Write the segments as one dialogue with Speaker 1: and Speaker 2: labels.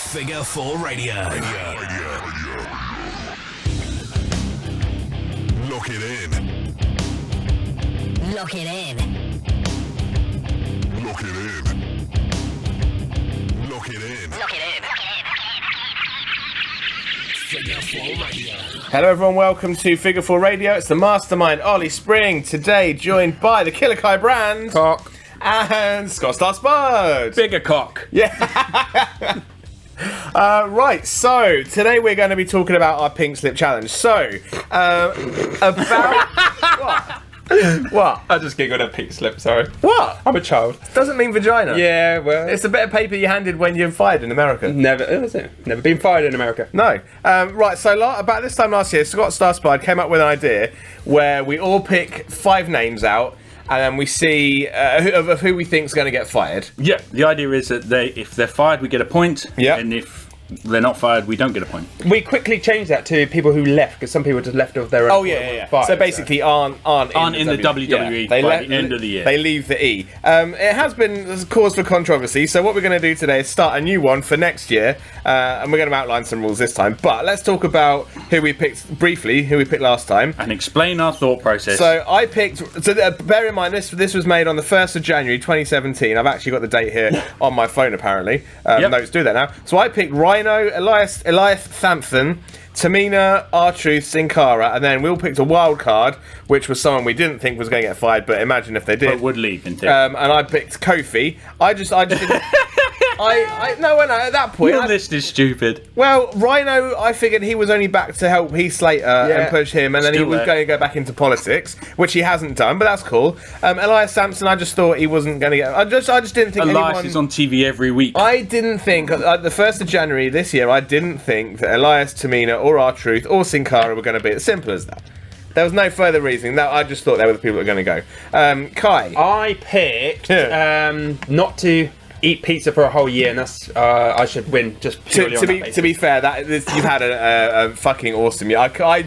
Speaker 1: Figure 4 Radio. Lock it in.
Speaker 2: Lock it in.
Speaker 1: Lock it in. Lock it in.
Speaker 2: Lock it in.
Speaker 1: Figure 4 Radio.
Speaker 3: Hello everyone, welcome to Figure 4 Radio. It's the mastermind, Ollie Spring, today joined by the Killer Kai Brand.
Speaker 4: Cock.
Speaker 3: And Star Spud.
Speaker 4: Bigger cock.
Speaker 3: Yeah. Right, so today we're going to be talking about our pink slip challenge. So, about... What?
Speaker 4: I just giggled at pink slip, sorry.
Speaker 3: What?
Speaker 4: I'm a child.
Speaker 3: Doesn't mean vagina.
Speaker 4: Yeah, well...
Speaker 3: It's a bit of paper you handed when you're fired in America.
Speaker 4: Never been fired in America.
Speaker 3: No. Right, so about this time last year, Scott Star Spud came up with an idea where we all pick 5 names out and then we see of who we think is going to get fired.
Speaker 5: Yeah, the idea is that if they're fired, we get a point.
Speaker 3: Yeah.
Speaker 5: And if they're not fired, we don't get a point.
Speaker 4: We quickly changed that to people who left, because some people just left of their own.
Speaker 3: Oh, yeah.
Speaker 4: Fired,
Speaker 3: So basically aren't in the WWE
Speaker 5: by the end of the year.
Speaker 3: They leave the E. It has been a cause for controversy, so what we're going to do today is start a new one for next year, and we're going to outline some rules this time. But let's talk about who we picked last time.
Speaker 5: And explain our thought process.
Speaker 3: So I picked, bear in mind, this was made on the 1st of January 2017. I've actually got the date here on my phone, apparently.
Speaker 5: Yep.
Speaker 3: Notes do that now. So I picked Rhino, Elias Sampson, Tamina, R-Truth, Sin Cara, and then we all picked a wild card, which was someone we didn't think was going to get fired, but imagine if they did.
Speaker 5: But would leave in theory.
Speaker 3: And I picked Kofi. I just didn't... No, at that point...
Speaker 5: Your list is stupid.
Speaker 3: Well, Rhino, I figured he was only back to help Heath Slater and push him, and then he
Speaker 5: Still
Speaker 3: was
Speaker 5: there.
Speaker 3: going to go back into politics, which he hasn't done, but that's cool. Elias Sampson, I just thought he wasn't going to get... I just didn't think
Speaker 5: Elias is on TV every week.
Speaker 3: I didn't think, the 1st of January this year, I didn't think that Elias, Tamina, or R-Truth, or Sin Cara were going to be as simple as that. There was no further reasoning. No, I just thought they were the people that were going to go. Kai.
Speaker 4: I picked not to eat pizza for a whole year, and that's I should win just purely on that basis.
Speaker 3: To be fair, you've had a fucking awesome year. I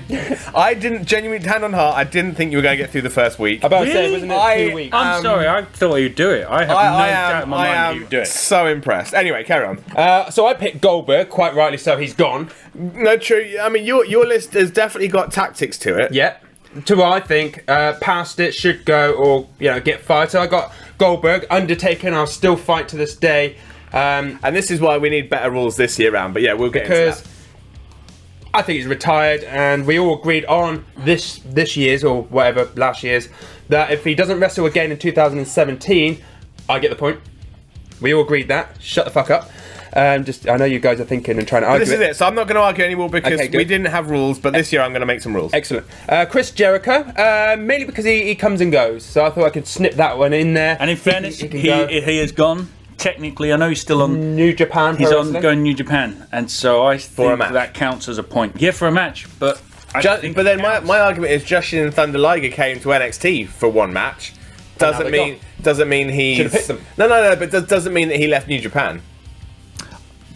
Speaker 3: didn't genuinely, hand on heart, I didn't think you were going to get through the first week.
Speaker 4: About to say, wasn't it 2 weeks?
Speaker 5: I'm sorry, I thought you'd do it. I have no doubt in my mind that you'd do it.
Speaker 3: So impressed. Anyway, carry on.
Speaker 4: So I picked Goldberg, quite rightly so, he's gone.
Speaker 3: No, true. I mean, your list has definitely got tactics to it.
Speaker 4: Yeah. To I think, past it, should go, or get fired. So I got Goldberg, Undertaker, and I'll still fight to this day.
Speaker 3: And this is why we need better rules this year round. But yeah, we'll get into
Speaker 4: Because
Speaker 3: that.
Speaker 4: I think he's retired, and we all agreed on this year's, or whatever, last year's, that if he doesn't wrestle again in 2017, I get the point. We all agreed that. Shut the fuck up. I know you guys are thinking and trying to argue.
Speaker 3: This is it. So I'm not going to argue anymore because
Speaker 4: Okay, good.
Speaker 3: we didn't have rules. But this year I'm going to make some rules.
Speaker 4: Excellent. Chris Jericho, mainly because he comes and goes, so I thought I could snip that one in there.
Speaker 5: And in fairness,
Speaker 4: he can go.
Speaker 5: he has gone. Technically, I know he's still on
Speaker 4: New Japan.
Speaker 5: He's
Speaker 4: Pro
Speaker 5: on
Speaker 4: Wrestling.
Speaker 5: going New Japan, and so I
Speaker 3: a
Speaker 5: think
Speaker 3: match.
Speaker 5: that counts as a point. Yeah, for a match, but
Speaker 3: But then my argument is Jushin and Thunder Liger came to NXT for one match. Doesn't mean he's...
Speaker 4: Should've picked them.
Speaker 3: No. But doesn't mean that he left New Japan.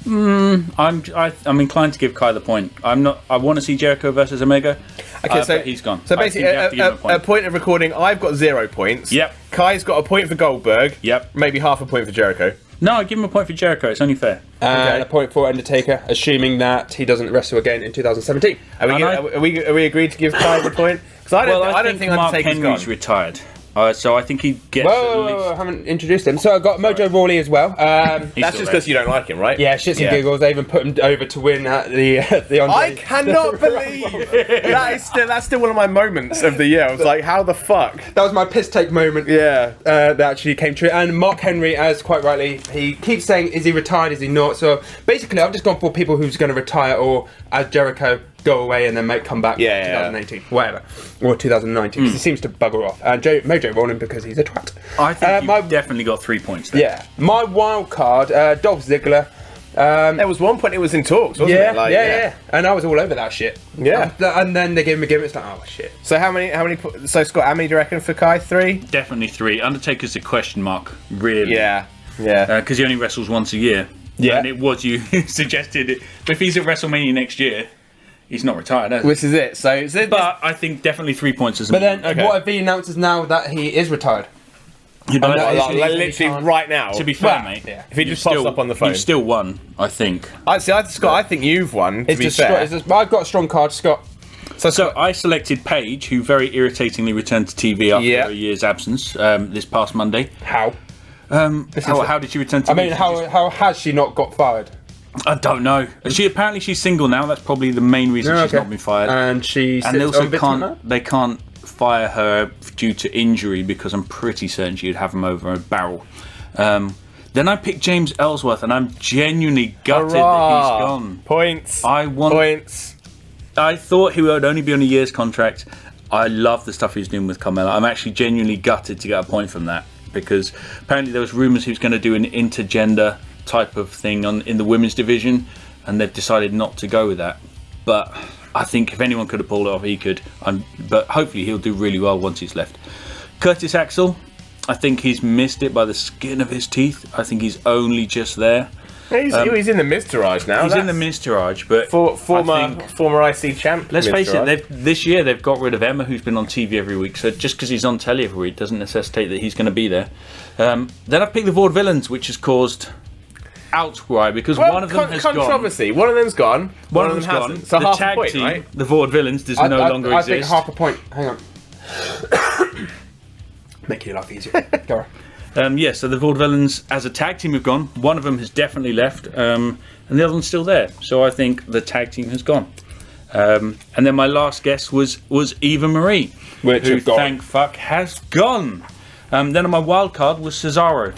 Speaker 5: I'm inclined to give Kai the point. I want to see Jericho versus Omega.
Speaker 3: Okay, so
Speaker 5: but he's gone.
Speaker 3: So
Speaker 5: I think
Speaker 3: basically,
Speaker 5: you have to give him a point.
Speaker 3: at point of recording, I've got 0 points.
Speaker 5: Yep.
Speaker 3: Kai's got a point for Goldberg.
Speaker 5: Yep.
Speaker 3: Maybe half a point for Jericho.
Speaker 5: No, I give him a point for Jericho. It's only fair.
Speaker 4: And a point for Undertaker, assuming that he doesn't wrestle again in 2017.
Speaker 3: Are we agreed to give Kai the point? Because I don't think
Speaker 5: Mark
Speaker 3: Undertaker's
Speaker 5: Henry's
Speaker 3: gone.
Speaker 5: retired. So I think he gets
Speaker 4: Whoa, I haven't introduced him. So I got Mojo Rawley as well.
Speaker 3: That's just because you don't like him, right?
Speaker 4: Yeah, shits and giggles. They even put him over to win at the Andre.
Speaker 3: I cannot believe that's still one of my moments of the year. I was like, how the fuck?
Speaker 4: That was my piss take moment.
Speaker 3: Yeah.
Speaker 4: That actually came true. And Mark Henry, as quite rightly, he keeps saying, is he retired, is he not? So basically, I've just gone for people who's going to retire, or as Jericho, go away and then might come back in 2018, whatever. Or 2019, because he seems to bugger off. And Mojo Rawley because he's a twat.
Speaker 5: I think you've definitely got 3 points there.
Speaker 4: Yeah. My wild card, Dolph Ziggler.
Speaker 3: There was one point it was in talks, wasn't it?
Speaker 4: Yeah. And I was all over that shit.
Speaker 3: Yeah.
Speaker 4: And then they gave him a gimmick. It's like, oh shit.
Speaker 3: So how many? So Scott, how many do you reckon for Kai? 3?
Speaker 5: Definitely 3. Undertaker's a question mark, really.
Speaker 3: Yeah.
Speaker 5: Because he only wrestles once a year.
Speaker 4: Yeah.
Speaker 5: And it was you suggested it. But if he's at WrestleMania next year, he's not retired, has he?
Speaker 3: This is it.
Speaker 5: But I think definitely 3 points is a
Speaker 4: But then,
Speaker 3: Okay.
Speaker 4: what if he announces now that he is retired?
Speaker 5: He'd be like,
Speaker 3: literally right now.
Speaker 5: to be fair,
Speaker 4: Well,
Speaker 5: mate,
Speaker 4: yeah.
Speaker 3: If he just pops up on the phone.
Speaker 5: you've still won, I think.
Speaker 3: Scott, I think you've won. To
Speaker 4: It's
Speaker 3: be
Speaker 4: just,
Speaker 3: fair,
Speaker 4: I've got a strong card, Scott.
Speaker 5: So I selected Paige, who very irritatingly returned to TV after a year's absence this past Monday.
Speaker 4: How?
Speaker 5: How did she return to
Speaker 4: I
Speaker 5: TV?
Speaker 4: mean, how has she not got fired?
Speaker 5: I don't know. She's single now. That's probably the main reason she's not been fired.
Speaker 4: And she
Speaker 5: And they
Speaker 4: sits
Speaker 5: also
Speaker 4: on bitumen now?
Speaker 5: can't fire her due to injury because I'm pretty certain she'd have him over a barrel. Then I picked James Ellsworth, and I'm genuinely gutted that he's gone.
Speaker 3: Points.
Speaker 5: Points. I thought he would only be on a year's contract. I love the stuff he's doing with Carmella. I'm actually genuinely gutted to get a point from that because apparently there was rumours he was going to do an intergender type of thing in the women's division, and they've decided not to go with that. But I think if anyone could have pulled it off, he could. But hopefully he'll do really well once he's left. Curtis Axel, I think he's missed it by the skin of his teeth. I think he's only just there.
Speaker 3: He's in the Miztourage now.
Speaker 5: He's in the Miztourage, but
Speaker 3: former IC champ.
Speaker 5: Let's face it, this year they've got rid of Emma, who's been on TV every week. So just because he's on telly every week doesn't necessitate that he's going to be there. Then I've picked the Vaudevillains, which has caused outcry because one of them has
Speaker 3: controversy. One of them's gone. One of them hasn't. So
Speaker 5: the
Speaker 3: half
Speaker 5: tag
Speaker 3: a point,
Speaker 5: team,
Speaker 3: right?
Speaker 5: the Vaudevillains, does no longer
Speaker 4: I
Speaker 5: exist.
Speaker 4: think half a point. Hang on. Making your life easier. Go on.
Speaker 5: So the Vaudevillains as a tag team have gone. One of them has definitely left, and the other one's still there. So I think the tag team has gone. And then my last guess was Eva Marie, who thank fuck has gone. Then on my wild card was Cesaro,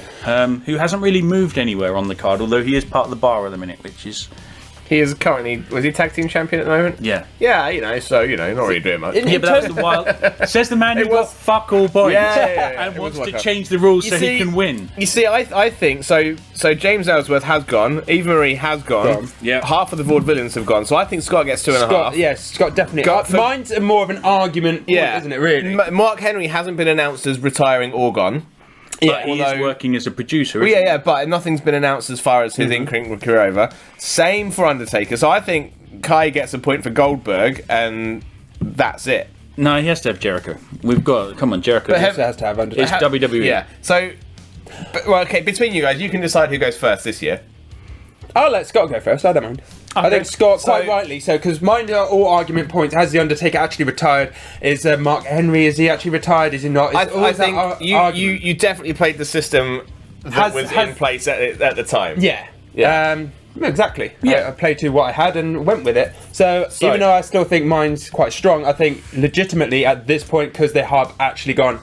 Speaker 5: who hasn't really moved anywhere on the card, although he is part of the bar at the minute, which is...
Speaker 3: He is currently... Was he tag team champion at the moment?
Speaker 5: Yeah.
Speaker 3: Yeah, so, not really doing much.
Speaker 5: Yeah, but that was the wild... Says the man who got fuck all points
Speaker 3: Yeah.
Speaker 5: and wants to change the rules so he can win.
Speaker 3: You see, I think... So James Ellsworth has gone. Eva Marie has gone.
Speaker 5: Yeah.
Speaker 3: Half of the Vaudevillains have gone. So I think Scott gets 2.5.
Speaker 4: Yes, Scott definitely. Mine's more of an argument point, isn't it, really?
Speaker 3: Mark Henry hasn't been announced as retiring or gone.
Speaker 5: But he is working as a producer, isn't
Speaker 3: Yeah, but nothing's been announced as far as his in-ring career over. Same for Undertaker. So I think Kai gets a point for Goldberg, and that's it.
Speaker 5: No, he has to have Jericho. Come on, Jericho.
Speaker 4: Has to have Undertaker.
Speaker 5: It's WWE.
Speaker 3: Yeah. So, okay, between you guys, you can decide who goes first this year.
Speaker 4: I'll let Scott go first. I don't mind. I think Scott, quite rightly so, because mine are all argument points. Has the Undertaker actually retired? Is Mark Henry, is he actually retired? Is he not?
Speaker 3: I think you definitely played the system that was in place at the time.
Speaker 4: Yeah. Exactly. I played to what I had and went with it. So even though I still think mine's quite strong, I think legitimately at this point, because they have actually gone,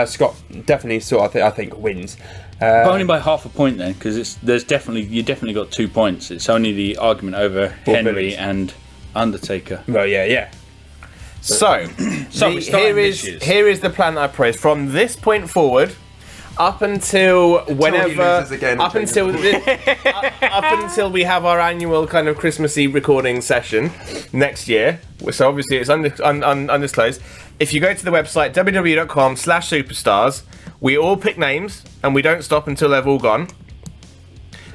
Speaker 4: Scott definitely I think wins.
Speaker 5: But only by half a point then, because you definitely got 2 points. It's only the argument over Henry and Undertaker.
Speaker 4: Well, yeah.
Speaker 3: So here is the plan that I praised from this point forward. Up until whenever, up until we have our annual kind of Christmassy recording session next year. So obviously it's undisclosed. If you go to the website www.com/superstars, we all pick names and we don't stop until they've all gone.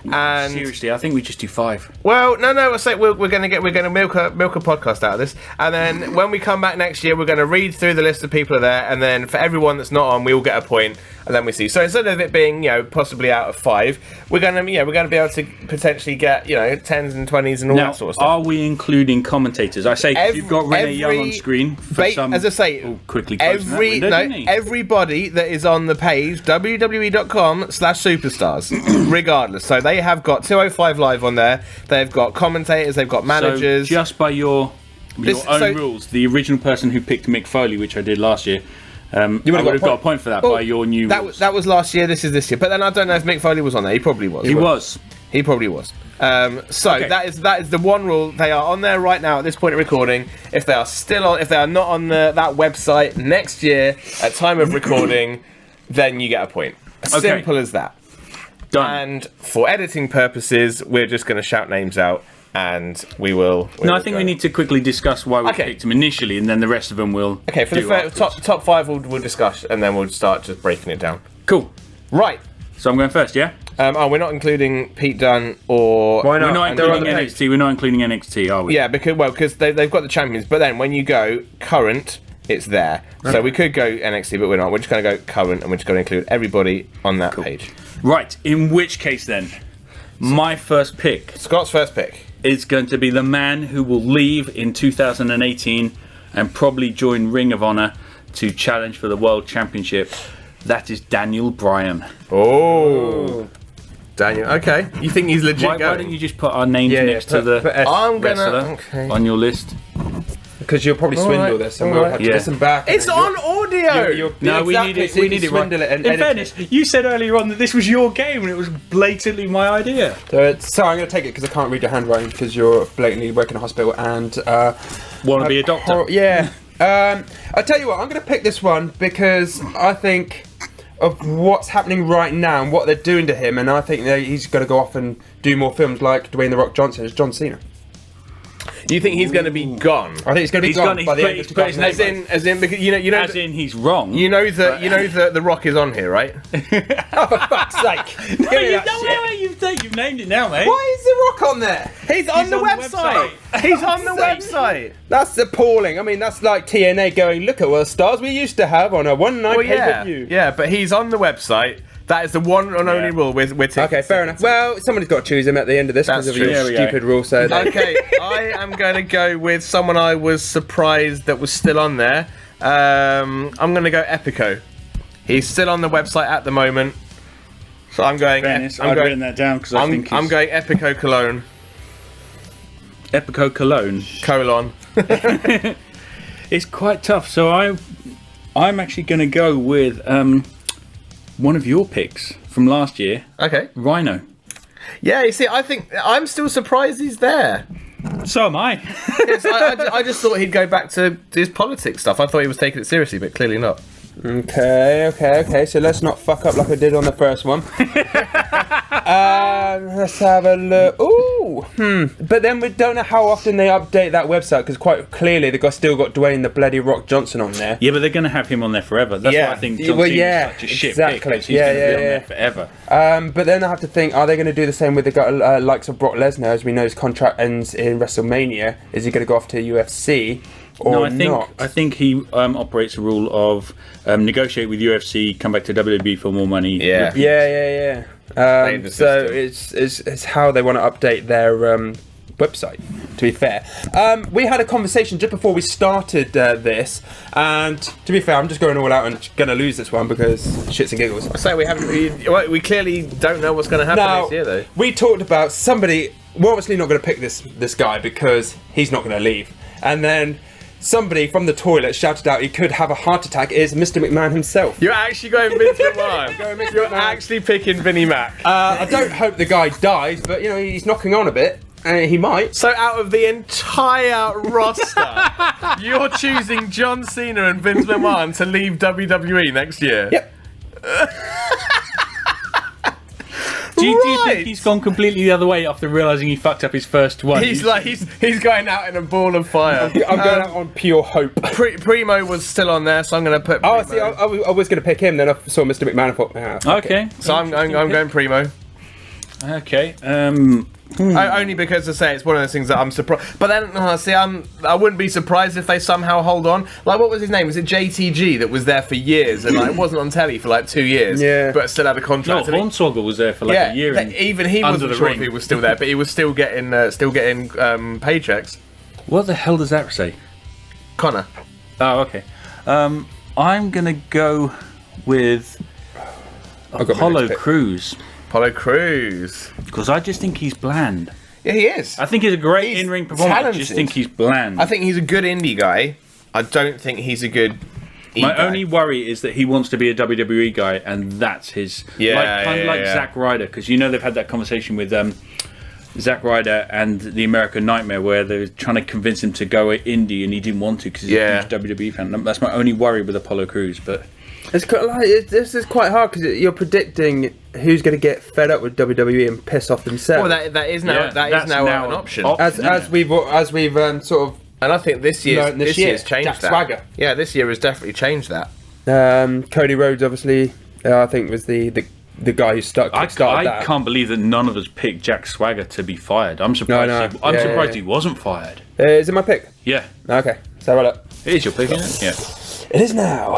Speaker 3: And
Speaker 5: seriously, I think we just do 5.
Speaker 3: Well, no. We're going to milk a podcast out of this, and then when we come back next year, we're going to read through the list of people who are there, and then for everyone that's not on, we all get a point, and then we see. So instead of it being possibly out of 5, we're going to be able to potentially get 10s and 20s and all that sort of stuff.
Speaker 5: Are we including commentators? I say you've got Renee Young on screen.
Speaker 3: As I say,
Speaker 5: quickly
Speaker 3: everybody that is on the page www.com/superstars, regardless. So they have got 205 Live on there. They've got commentators. They've got managers.
Speaker 5: So just by your own rules, the original person who picked Mick Foley, which I did last year, I would have got a point for that by your new rules.
Speaker 3: That was last year. This is this year. But then I don't know if Mick Foley was on there. He probably was.
Speaker 5: He was.
Speaker 3: He probably was. That is the one rule. They are on there right now at this point of recording. If they are not on that website next year at time of recording, then you get a point. Simple as that.
Speaker 5: Done.
Speaker 3: And for editing purposes, we're just going to shout names out, and we will.
Speaker 5: I think we need to quickly discuss why we picked them initially, and then the rest of them will.
Speaker 3: Okay, for the top 5, we'll discuss, and then we'll start just breaking it down.
Speaker 5: Cool.
Speaker 3: Right.
Speaker 5: So I'm going first, yeah.
Speaker 3: We're not including Pete Dunne or.
Speaker 5: Why not? We're not including NXT. We're not including NXT, are we?
Speaker 3: Yeah, because they've got the champions, but then when you go current it's there. So we could go NXT, but we're not. We're just going to go current, and we're just going to include everybody on that page.
Speaker 5: Right, in which case then, my first pick
Speaker 3: Scott's first pick
Speaker 5: is going to be the man who will leave in 2018 and probably join Ring of Honor to challenge for the World Championship. That is Daniel Bryan.
Speaker 3: Oh, Daniel. Okay, you think he's legit
Speaker 5: Why
Speaker 3: going?
Speaker 5: don't you just put our names next to the
Speaker 3: I'm
Speaker 5: wrestler
Speaker 3: gonna
Speaker 5: on your list?
Speaker 4: Because you'll probably swindle this, and we'll have to
Speaker 5: Yeah.
Speaker 4: listen back.
Speaker 3: It's on audio.
Speaker 5: No, we need it. We need it right.
Speaker 4: Swindle it and
Speaker 5: In
Speaker 4: edit
Speaker 5: fairness, you said earlier on that this was your game and it was blatantly my idea.
Speaker 4: So I'm going to take it because I can't read your handwriting because you're blatantly working in a hospital and
Speaker 5: Want to be a doctor?
Speaker 4: yeah. I'll tell you what, I'm going to pick this one because I think of what's happening right now and what they're doing to him, and I think that he's going to go off and do more films like Dwayne "The Rock" Johnson as John Cena.
Speaker 3: You think he's going to be gone?
Speaker 4: I think he's going to be gone by the end of
Speaker 5: put his name
Speaker 4: 2018.
Speaker 3: As in, because you know,
Speaker 5: As in, he's wrong.
Speaker 3: you know that the Rock is on here, right?
Speaker 4: Oh, for fuck's sake! Give me that shit.
Speaker 5: You've named it now, mate.
Speaker 4: Why is The Rock on there?
Speaker 3: He's on the
Speaker 5: on the
Speaker 3: website. He's on the website.
Speaker 4: That's appalling. I mean, that's like TNA going, look at what stars we used to have on a one-night pay-per-view.
Speaker 3: Yeah, but he's on the website. That is the one and only rule we're taking.
Speaker 4: Okay, fair enough. Well, somebody's got to choose him at the end of this because
Speaker 3: That's
Speaker 4: of
Speaker 3: true.
Speaker 4: your
Speaker 5: There we go.
Speaker 4: stupid rule. So
Speaker 3: Okay, I am going to go with someone I was surprised that was still on there. I'm going to go Epico. He's still on the website at the moment. So I'm going.
Speaker 5: Fairness, I've written that down because I think
Speaker 3: I'm going Epico Cologne.
Speaker 5: Epico Cologne.
Speaker 3: Colon.
Speaker 5: It's quite tough. So I'm actually going to go with one of your picks from last year,
Speaker 3: Okay.
Speaker 5: Rhino.
Speaker 3: Yeah, you see, I think I'm still surprised he's there.
Speaker 5: So am I.
Speaker 3: Yes, I just thought he'd go back to his politics stuff. I thought he was taking it seriously, but clearly not.
Speaker 4: Okay. So let's not fuck up like I did on the first one. Let's have a look. Ooh, But then we don't know how often they update that website because quite clearly they've still got Dwayne "The Bloody Rock" Johnson on there.
Speaker 5: Yeah, but they're going to have him on there forever. That's
Speaker 3: Yeah.
Speaker 5: why I think John
Speaker 4: Well,
Speaker 5: Cena's
Speaker 4: yeah,
Speaker 5: such a shit
Speaker 4: exactly.
Speaker 5: pick. 'Cause he's
Speaker 4: Yeah,
Speaker 5: going to be
Speaker 4: yeah,
Speaker 5: on
Speaker 4: yeah.
Speaker 5: there forever.
Speaker 4: But then I have to think: are they going to do the same with the likes of Brock Lesnar? As we know, his contract ends in WrestleMania. Is he going to go off to UFC? Or
Speaker 5: No,
Speaker 4: not?
Speaker 5: I think he operates a rule of negotiate with UFC, come back to WWE for more money.
Speaker 3: Yeah.
Speaker 5: repeat.
Speaker 4: Yeah.
Speaker 3: Playing the
Speaker 4: So
Speaker 3: system.
Speaker 4: it's how they want to update their website. To be fair, we had a conversation just before we started this, and to be fair, I'm just going all out and going to lose this one because shits and giggles.
Speaker 3: So we clearly don't know what's going to happen
Speaker 4: Now,
Speaker 3: next year, though.
Speaker 4: we talked about somebody. We're obviously not going to pick this guy because he's not going to leave, and then. Somebody from the toilet shouted out he could have a heart attack. Is Mr. McMahon himself?
Speaker 3: You're actually going Vince McMahon. You're actually picking Vinnie Mac.
Speaker 4: I don't hope the guy dies, but you know he's knocking on a bit. He might.
Speaker 3: So out of the entire roster, you're choosing John Cena and Vince McMahon to leave WWE next year?
Speaker 4: Yep.
Speaker 5: Do you
Speaker 3: Right.
Speaker 5: think he's gone completely the other way after realising he fucked up his first one?
Speaker 3: He's going out in a ball of fire.
Speaker 4: I'm going out on pure hope.
Speaker 3: Primo was still on there, so I'm going to put.
Speaker 4: Oh,
Speaker 3: Primo.
Speaker 4: see, I was going to pick him. Then I saw Mr. McMahon and thought,
Speaker 5: Okay.
Speaker 3: So I'm going Primo.
Speaker 5: Okay.
Speaker 3: Only because I say it's one of those things that I'm surprised. But then, I wouldn't be surprised if they somehow hold on. Like, what was his name? Was it JTG that was there for years and like wasn't on telly for like 2 years?
Speaker 4: Yeah.
Speaker 3: But still had a
Speaker 5: No,
Speaker 3: contract. And he-
Speaker 5: Hornswoggle was there for like a year.
Speaker 3: that- even he
Speaker 5: under
Speaker 3: wasn't
Speaker 5: the
Speaker 3: sure
Speaker 5: ring.
Speaker 3: if he was still there, but he was still getting paychecks.
Speaker 5: What the hell does that say?
Speaker 3: Connor.
Speaker 5: Oh, okay. I'm gonna go with
Speaker 4: got my
Speaker 5: Apollo
Speaker 4: next pick.
Speaker 5: Crews
Speaker 3: Apollo Crews.
Speaker 5: because I just think he's bland.
Speaker 3: Yeah, he is.
Speaker 5: I think he's a great
Speaker 3: He's
Speaker 5: in-ring performer. I
Speaker 3: talented.
Speaker 5: just think he's bland.
Speaker 3: I think he's a good indie guy. I don't think he's a good.
Speaker 5: My
Speaker 3: guy.
Speaker 5: only worry is that he wants to be a WWE guy, and that's his.
Speaker 3: Yeah,
Speaker 5: kind of
Speaker 3: yeah,
Speaker 5: like
Speaker 3: yeah.
Speaker 5: Zack Ryder, because you know they've had that conversation with Zack Ryder and the American Nightmare, where they're trying to convince him to go indie, and he didn't want to because he's
Speaker 3: Yeah.
Speaker 5: a huge WWE fan. That's my only worry with Apollo Crews. But
Speaker 4: it's quite like this is quite hard because you're predicting who's going to get fed up with WWE and piss off themselves.
Speaker 3: Well, that is now
Speaker 5: Yeah,
Speaker 3: that
Speaker 5: that's
Speaker 3: is now
Speaker 5: now
Speaker 3: an option.
Speaker 4: as we've sort of.
Speaker 3: And I think this year's
Speaker 4: No, this
Speaker 3: this
Speaker 4: year,
Speaker 3: year's changed
Speaker 4: Jack
Speaker 3: that.
Speaker 4: Swagger.
Speaker 3: Yeah, this year has definitely changed that.
Speaker 4: Cody Rhodes, obviously, I think was the guy who started
Speaker 5: I
Speaker 4: that.
Speaker 5: can't believe that none of us picked Jack Swagger to be fired. I'm surprised.
Speaker 4: No.
Speaker 5: I'm
Speaker 4: Yeah,
Speaker 5: surprised
Speaker 4: yeah.
Speaker 5: he wasn't fired.
Speaker 4: Is it my pick?
Speaker 5: Yeah.
Speaker 4: Okay. So have a look.
Speaker 5: It is your pick, isn't it? Yeah.
Speaker 4: It is now.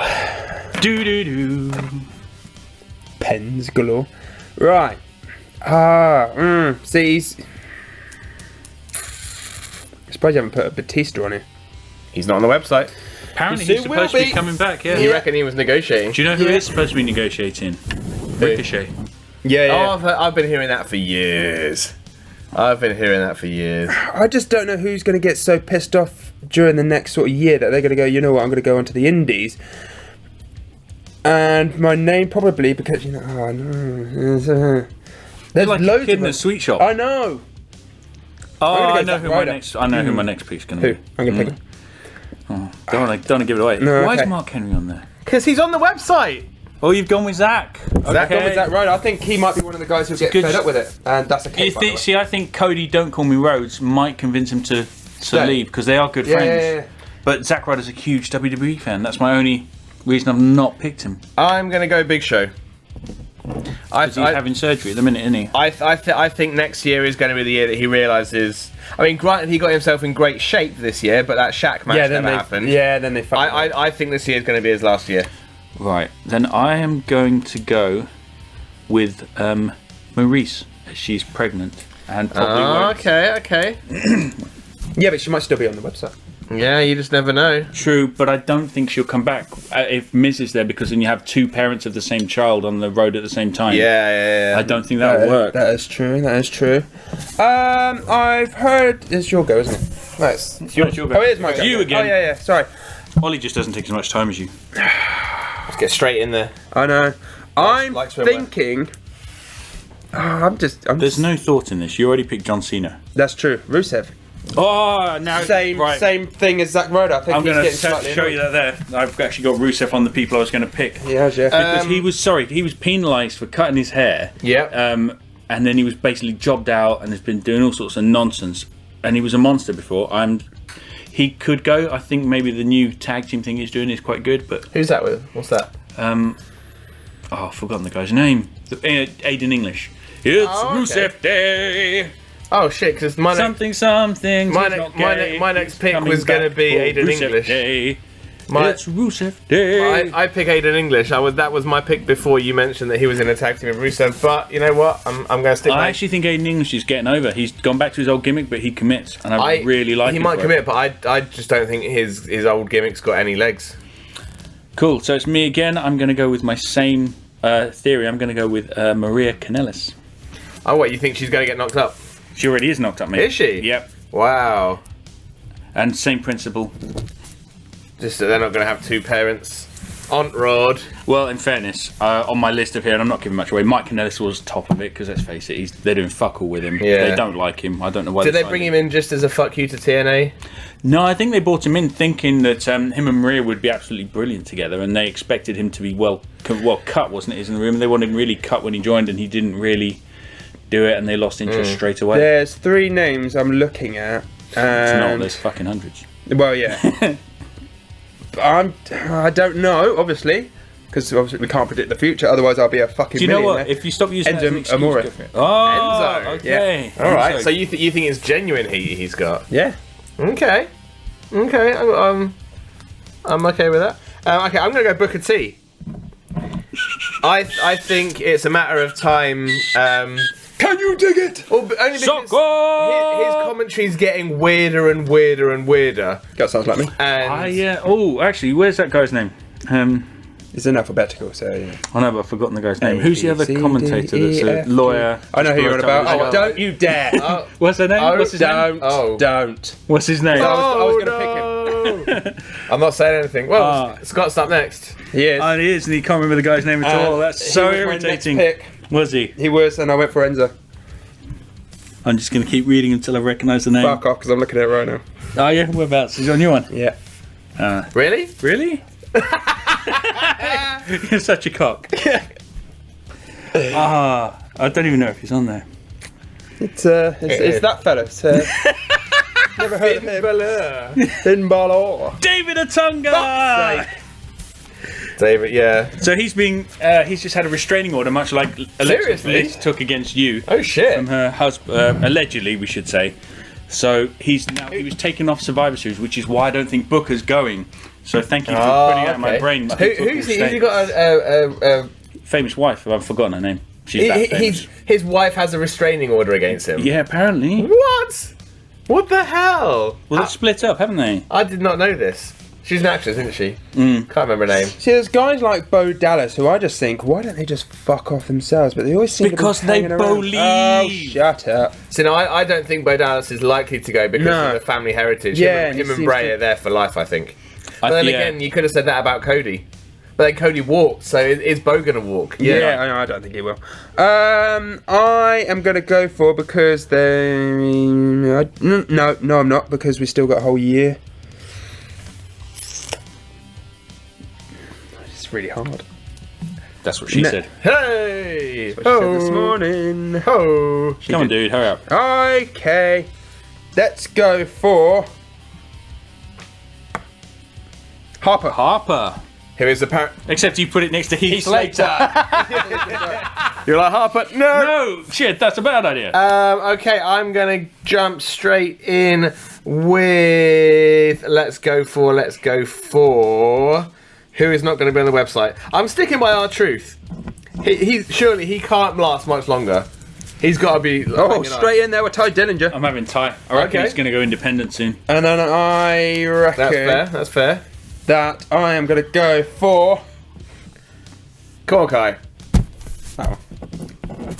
Speaker 5: Do.
Speaker 4: Pens galore. Right. See, I suppose you haven't put a Batista on it.
Speaker 3: He's not on the website.
Speaker 5: Apparently
Speaker 4: He
Speaker 5: he's supposed to
Speaker 4: will
Speaker 5: be
Speaker 4: be.
Speaker 5: coming back, yeah.
Speaker 3: You reckon he was negotiating?
Speaker 5: Do you know who is supposed to be negotiating? Ricochet.
Speaker 4: Yeah,
Speaker 3: Oh, I've been hearing that for years. I
Speaker 4: just don't know who's going to get so pissed off during the next sort of year that they're going to go, you know what, I'm going to go onto the indies. And my name probably, because, you know, oh no. There's
Speaker 5: Like a
Speaker 4: loads
Speaker 5: kid
Speaker 4: of
Speaker 5: in
Speaker 4: them.
Speaker 5: a sweet shop.
Speaker 4: I know.
Speaker 5: Oh,
Speaker 4: gonna go
Speaker 5: I know
Speaker 4: Zack
Speaker 5: who my
Speaker 4: Ryder.
Speaker 5: next. I know who my next pick's going to
Speaker 4: Who?
Speaker 5: be.
Speaker 4: I'm going to pick him.
Speaker 5: Don't want to give it away.
Speaker 4: No,
Speaker 5: Why
Speaker 4: okay.
Speaker 5: is Mark Henry on there?
Speaker 3: Because he's on the website.
Speaker 5: Oh, you've gone with Zach.
Speaker 4: Zach got with Zack Ryder. I think he might be one of the guys who'll get
Speaker 5: good-
Speaker 4: fed up with it. And that's a
Speaker 5: You
Speaker 4: case, by the way.
Speaker 5: see, I think Cody Don't Call Me Rhodes might convince him to leave because they are good
Speaker 4: Yeah,
Speaker 5: friends.
Speaker 4: yeah, yeah.
Speaker 5: But Zack Ryder's a huge WWE fan. That's my only reason I've not picked him.
Speaker 3: I'm going to go Big Show.
Speaker 5: Because he's having surgery at the minute, isn't he?
Speaker 3: I think next year is going to be the year that he realises. I mean, granted, he got himself in great shape this year, but that Shaq match
Speaker 4: then
Speaker 3: never
Speaker 4: they
Speaker 3: happened.
Speaker 4: then they fucked it up.
Speaker 3: I think this year is going to be his last year.
Speaker 5: Right. Then I am going to go with Maurice. She's pregnant and probably won't.
Speaker 3: Okay.
Speaker 4: Yeah, but she might still be on the website.
Speaker 3: Yeah, you just never know.
Speaker 5: True, but I don't think she'll come back if Miz is there because then you have two parents of the same child on the road at the same time.
Speaker 3: Yeah.
Speaker 5: I don't think that would work.
Speaker 4: That is true. I've heard it's your go, isn't it? Nice.
Speaker 5: It's your go.
Speaker 4: Oh, it is my go.
Speaker 5: You again.
Speaker 4: Oh yeah. Sorry.
Speaker 5: Ollie just doesn't take as much time as you.
Speaker 3: Let's get straight in there.
Speaker 4: I know. I'm
Speaker 3: like swimwear.
Speaker 4: thinking. I'm
Speaker 5: There's no thought in this. You already picked John Cena.
Speaker 4: That's true. Rusev.
Speaker 5: Oh, now
Speaker 4: Same thing as Zack Ryder. I think
Speaker 5: I'm
Speaker 4: he's
Speaker 5: going
Speaker 4: getting
Speaker 5: to
Speaker 4: slightly
Speaker 5: show you that there. I've actually got Rusev on the people I was going to pick.
Speaker 4: Yeah.
Speaker 5: Because he was penalised for cutting his hair.
Speaker 3: Yeah.
Speaker 5: And then he was basically jobbed out and has been doing all sorts of nonsense. And he was a monster before. He could go. I think maybe the new tag team thing he's doing is quite good. But
Speaker 3: Who's that with? What's that?
Speaker 5: I've forgotten the guy's name. Aiden English. It's
Speaker 3: Oh, okay.
Speaker 5: Rusev Day.
Speaker 3: Oh shit! Because my
Speaker 5: Something.
Speaker 3: my next pick was going to be Aiden English.
Speaker 5: Day.
Speaker 3: My-
Speaker 5: It's Rusev Day.
Speaker 3: I pick Aiden English. That was my pick before you mentioned that he was in a tag team with Rusev. But you know what? I'm going to stick.
Speaker 5: I actually think Aiden English is getting over. He's gone back to his old gimmick, but he commits, and I really like.
Speaker 3: He
Speaker 5: him
Speaker 3: might
Speaker 5: for
Speaker 3: commit,
Speaker 5: it.
Speaker 3: but I just don't think his old gimmick's got any legs.
Speaker 5: Cool. So it's me again. I'm going to go with my same theory. I'm going to go with Maria Kanellis.
Speaker 3: Oh, what? You think she's going to get knocked up?
Speaker 5: She already is knocked up, mate.
Speaker 3: Is she?
Speaker 5: Yep.
Speaker 3: Wow.
Speaker 5: And same principle.
Speaker 3: Just that they're not going to have two parents. Aunt Rod.
Speaker 5: Well, in fairness, on my list of here, and I'm not giving much away, Mike Kanellis was top of it because let's face it, they're doing fuck all with him.
Speaker 3: Yeah.
Speaker 5: They don't like him. I don't know why.
Speaker 3: Did they bring him in just as a fuck you to TNA?
Speaker 5: No, I think they brought him in thinking that him and Maria would be absolutely brilliant together, and they expected him to be well cut, wasn't it? He's in the room, and they wanted him really cut when he joined, and he didn't really do it, and they lost interest straight away.
Speaker 4: There's 3 names I'm looking at.
Speaker 5: It's not.
Speaker 4: And
Speaker 5: There's fucking hundreds.
Speaker 4: well, yeah. I don't know, obviously, because obviously we can't predict the future. Otherwise, I'll be a fucking.
Speaker 5: Do you know what?
Speaker 4: millionaire.
Speaker 5: If you stop using that as an
Speaker 4: Enzo
Speaker 5: excuse,
Speaker 4: Amore.
Speaker 5: go for it. Oh,
Speaker 3: Enzo,
Speaker 5: okay.
Speaker 3: All right.
Speaker 5: Enzo.
Speaker 3: So you think it's genuine heat he's got?
Speaker 4: Yeah.
Speaker 3: Okay. I'm okay with that. Okay, I'm going to go Booker T. I think it's a matter of time.
Speaker 4: Can you dig it?
Speaker 3: Only because his commentary's getting weirder and weirder and weirder.
Speaker 4: That sounds like me.
Speaker 3: And
Speaker 5: Yeah. Oh, actually, where's that guy's name?
Speaker 4: It's in alphabetical, so yeah.
Speaker 5: I know, but I've forgotten the guy's name.
Speaker 4: A,
Speaker 5: Who's the
Speaker 4: B,
Speaker 5: other
Speaker 4: C, D,
Speaker 5: commentator that's
Speaker 4: E,
Speaker 5: a
Speaker 4: F, G.
Speaker 5: lawyer?
Speaker 4: I know who you're on about.
Speaker 3: Oh,
Speaker 4: Oh, don't you dare!
Speaker 5: What's her name? What's his name?
Speaker 4: Don't.
Speaker 5: What's his name?
Speaker 4: I was going to pick him.
Speaker 3: I'm not saying anything. Well, Scott's up next.
Speaker 4: He is.
Speaker 5: Oh, he is, and he can't remember the guy's name at all. That's so
Speaker 4: He was my next
Speaker 5: irritating.
Speaker 4: pick.
Speaker 5: Was he?
Speaker 4: He was, and I went for Enzo.
Speaker 5: I'm just going to keep reading until I recognise the name.
Speaker 4: Fuck off, because I'm looking at it right now.
Speaker 5: Oh, yeah, whereabouts? He's on your one.
Speaker 4: Yeah.
Speaker 3: Really?
Speaker 5: Really? You're such a cock. I don't even know if he's on there.
Speaker 4: It's that fella. It's, never heard of him. Finn Balor.
Speaker 5: David Otunga!
Speaker 3: David, yeah.
Speaker 5: So he's just had a restraining order, much like Alexa
Speaker 3: Seriously?
Speaker 5: Bliss took against you
Speaker 3: Oh shit.
Speaker 5: from her husband, allegedly, we should say. So he was taken off Survivor Series, which is why I don't think Booker's going. So thank you for putting it out of my brain.
Speaker 3: Who's he got a
Speaker 5: famous wife? I've forgotten her name. She's that famous.
Speaker 3: His wife has a restraining order against him.
Speaker 5: Yeah, apparently.
Speaker 3: What? What the hell?
Speaker 5: Well, they've split up, haven't they?
Speaker 3: I did not know this. She's an actress, isn't she? Can't remember her name.
Speaker 4: See, there's guys like Bo Dallas who I just think, why don't they just fuck off themselves? But they always seem
Speaker 5: because
Speaker 4: to be hanging around.
Speaker 5: believe.
Speaker 4: Oh, shut up.
Speaker 3: So no, I don't think Bo Dallas is likely to go because of the family heritage.
Speaker 4: Yeah,
Speaker 3: him and Bray are there for life, I think. But then
Speaker 5: yeah.
Speaker 3: again, you could have said that about Cody. But then Cody walked, so is Bo going to walk?
Speaker 4: Yeah, I don't think he will. I am going to go for because they... No, I'm not, because we still got a whole year. It's really hard.
Speaker 5: That's what she said.
Speaker 3: Hey!
Speaker 4: That's what she said this morning.
Speaker 3: Oh!
Speaker 5: Come on, dude, hurry up.
Speaker 4: Okay. Let's go for... Harper.
Speaker 3: Who is the
Speaker 5: Except you put it next to Heath Slater.
Speaker 3: You're like, Harper? No!
Speaker 5: No! Shit, that's a bad idea.
Speaker 3: Okay, I'm going to jump straight in with... Let's go for... Who is not going to be on the website? I'm sticking by R-Truth. Surely he can't last much longer. He's got to be...
Speaker 4: straight in there with Ty Dillinger.
Speaker 5: I'm having Ty. I reckon he's going to go independent soon.
Speaker 4: And then I reckon...
Speaker 3: That's fair.
Speaker 4: That I am going to go for...
Speaker 3: Come on, Kai.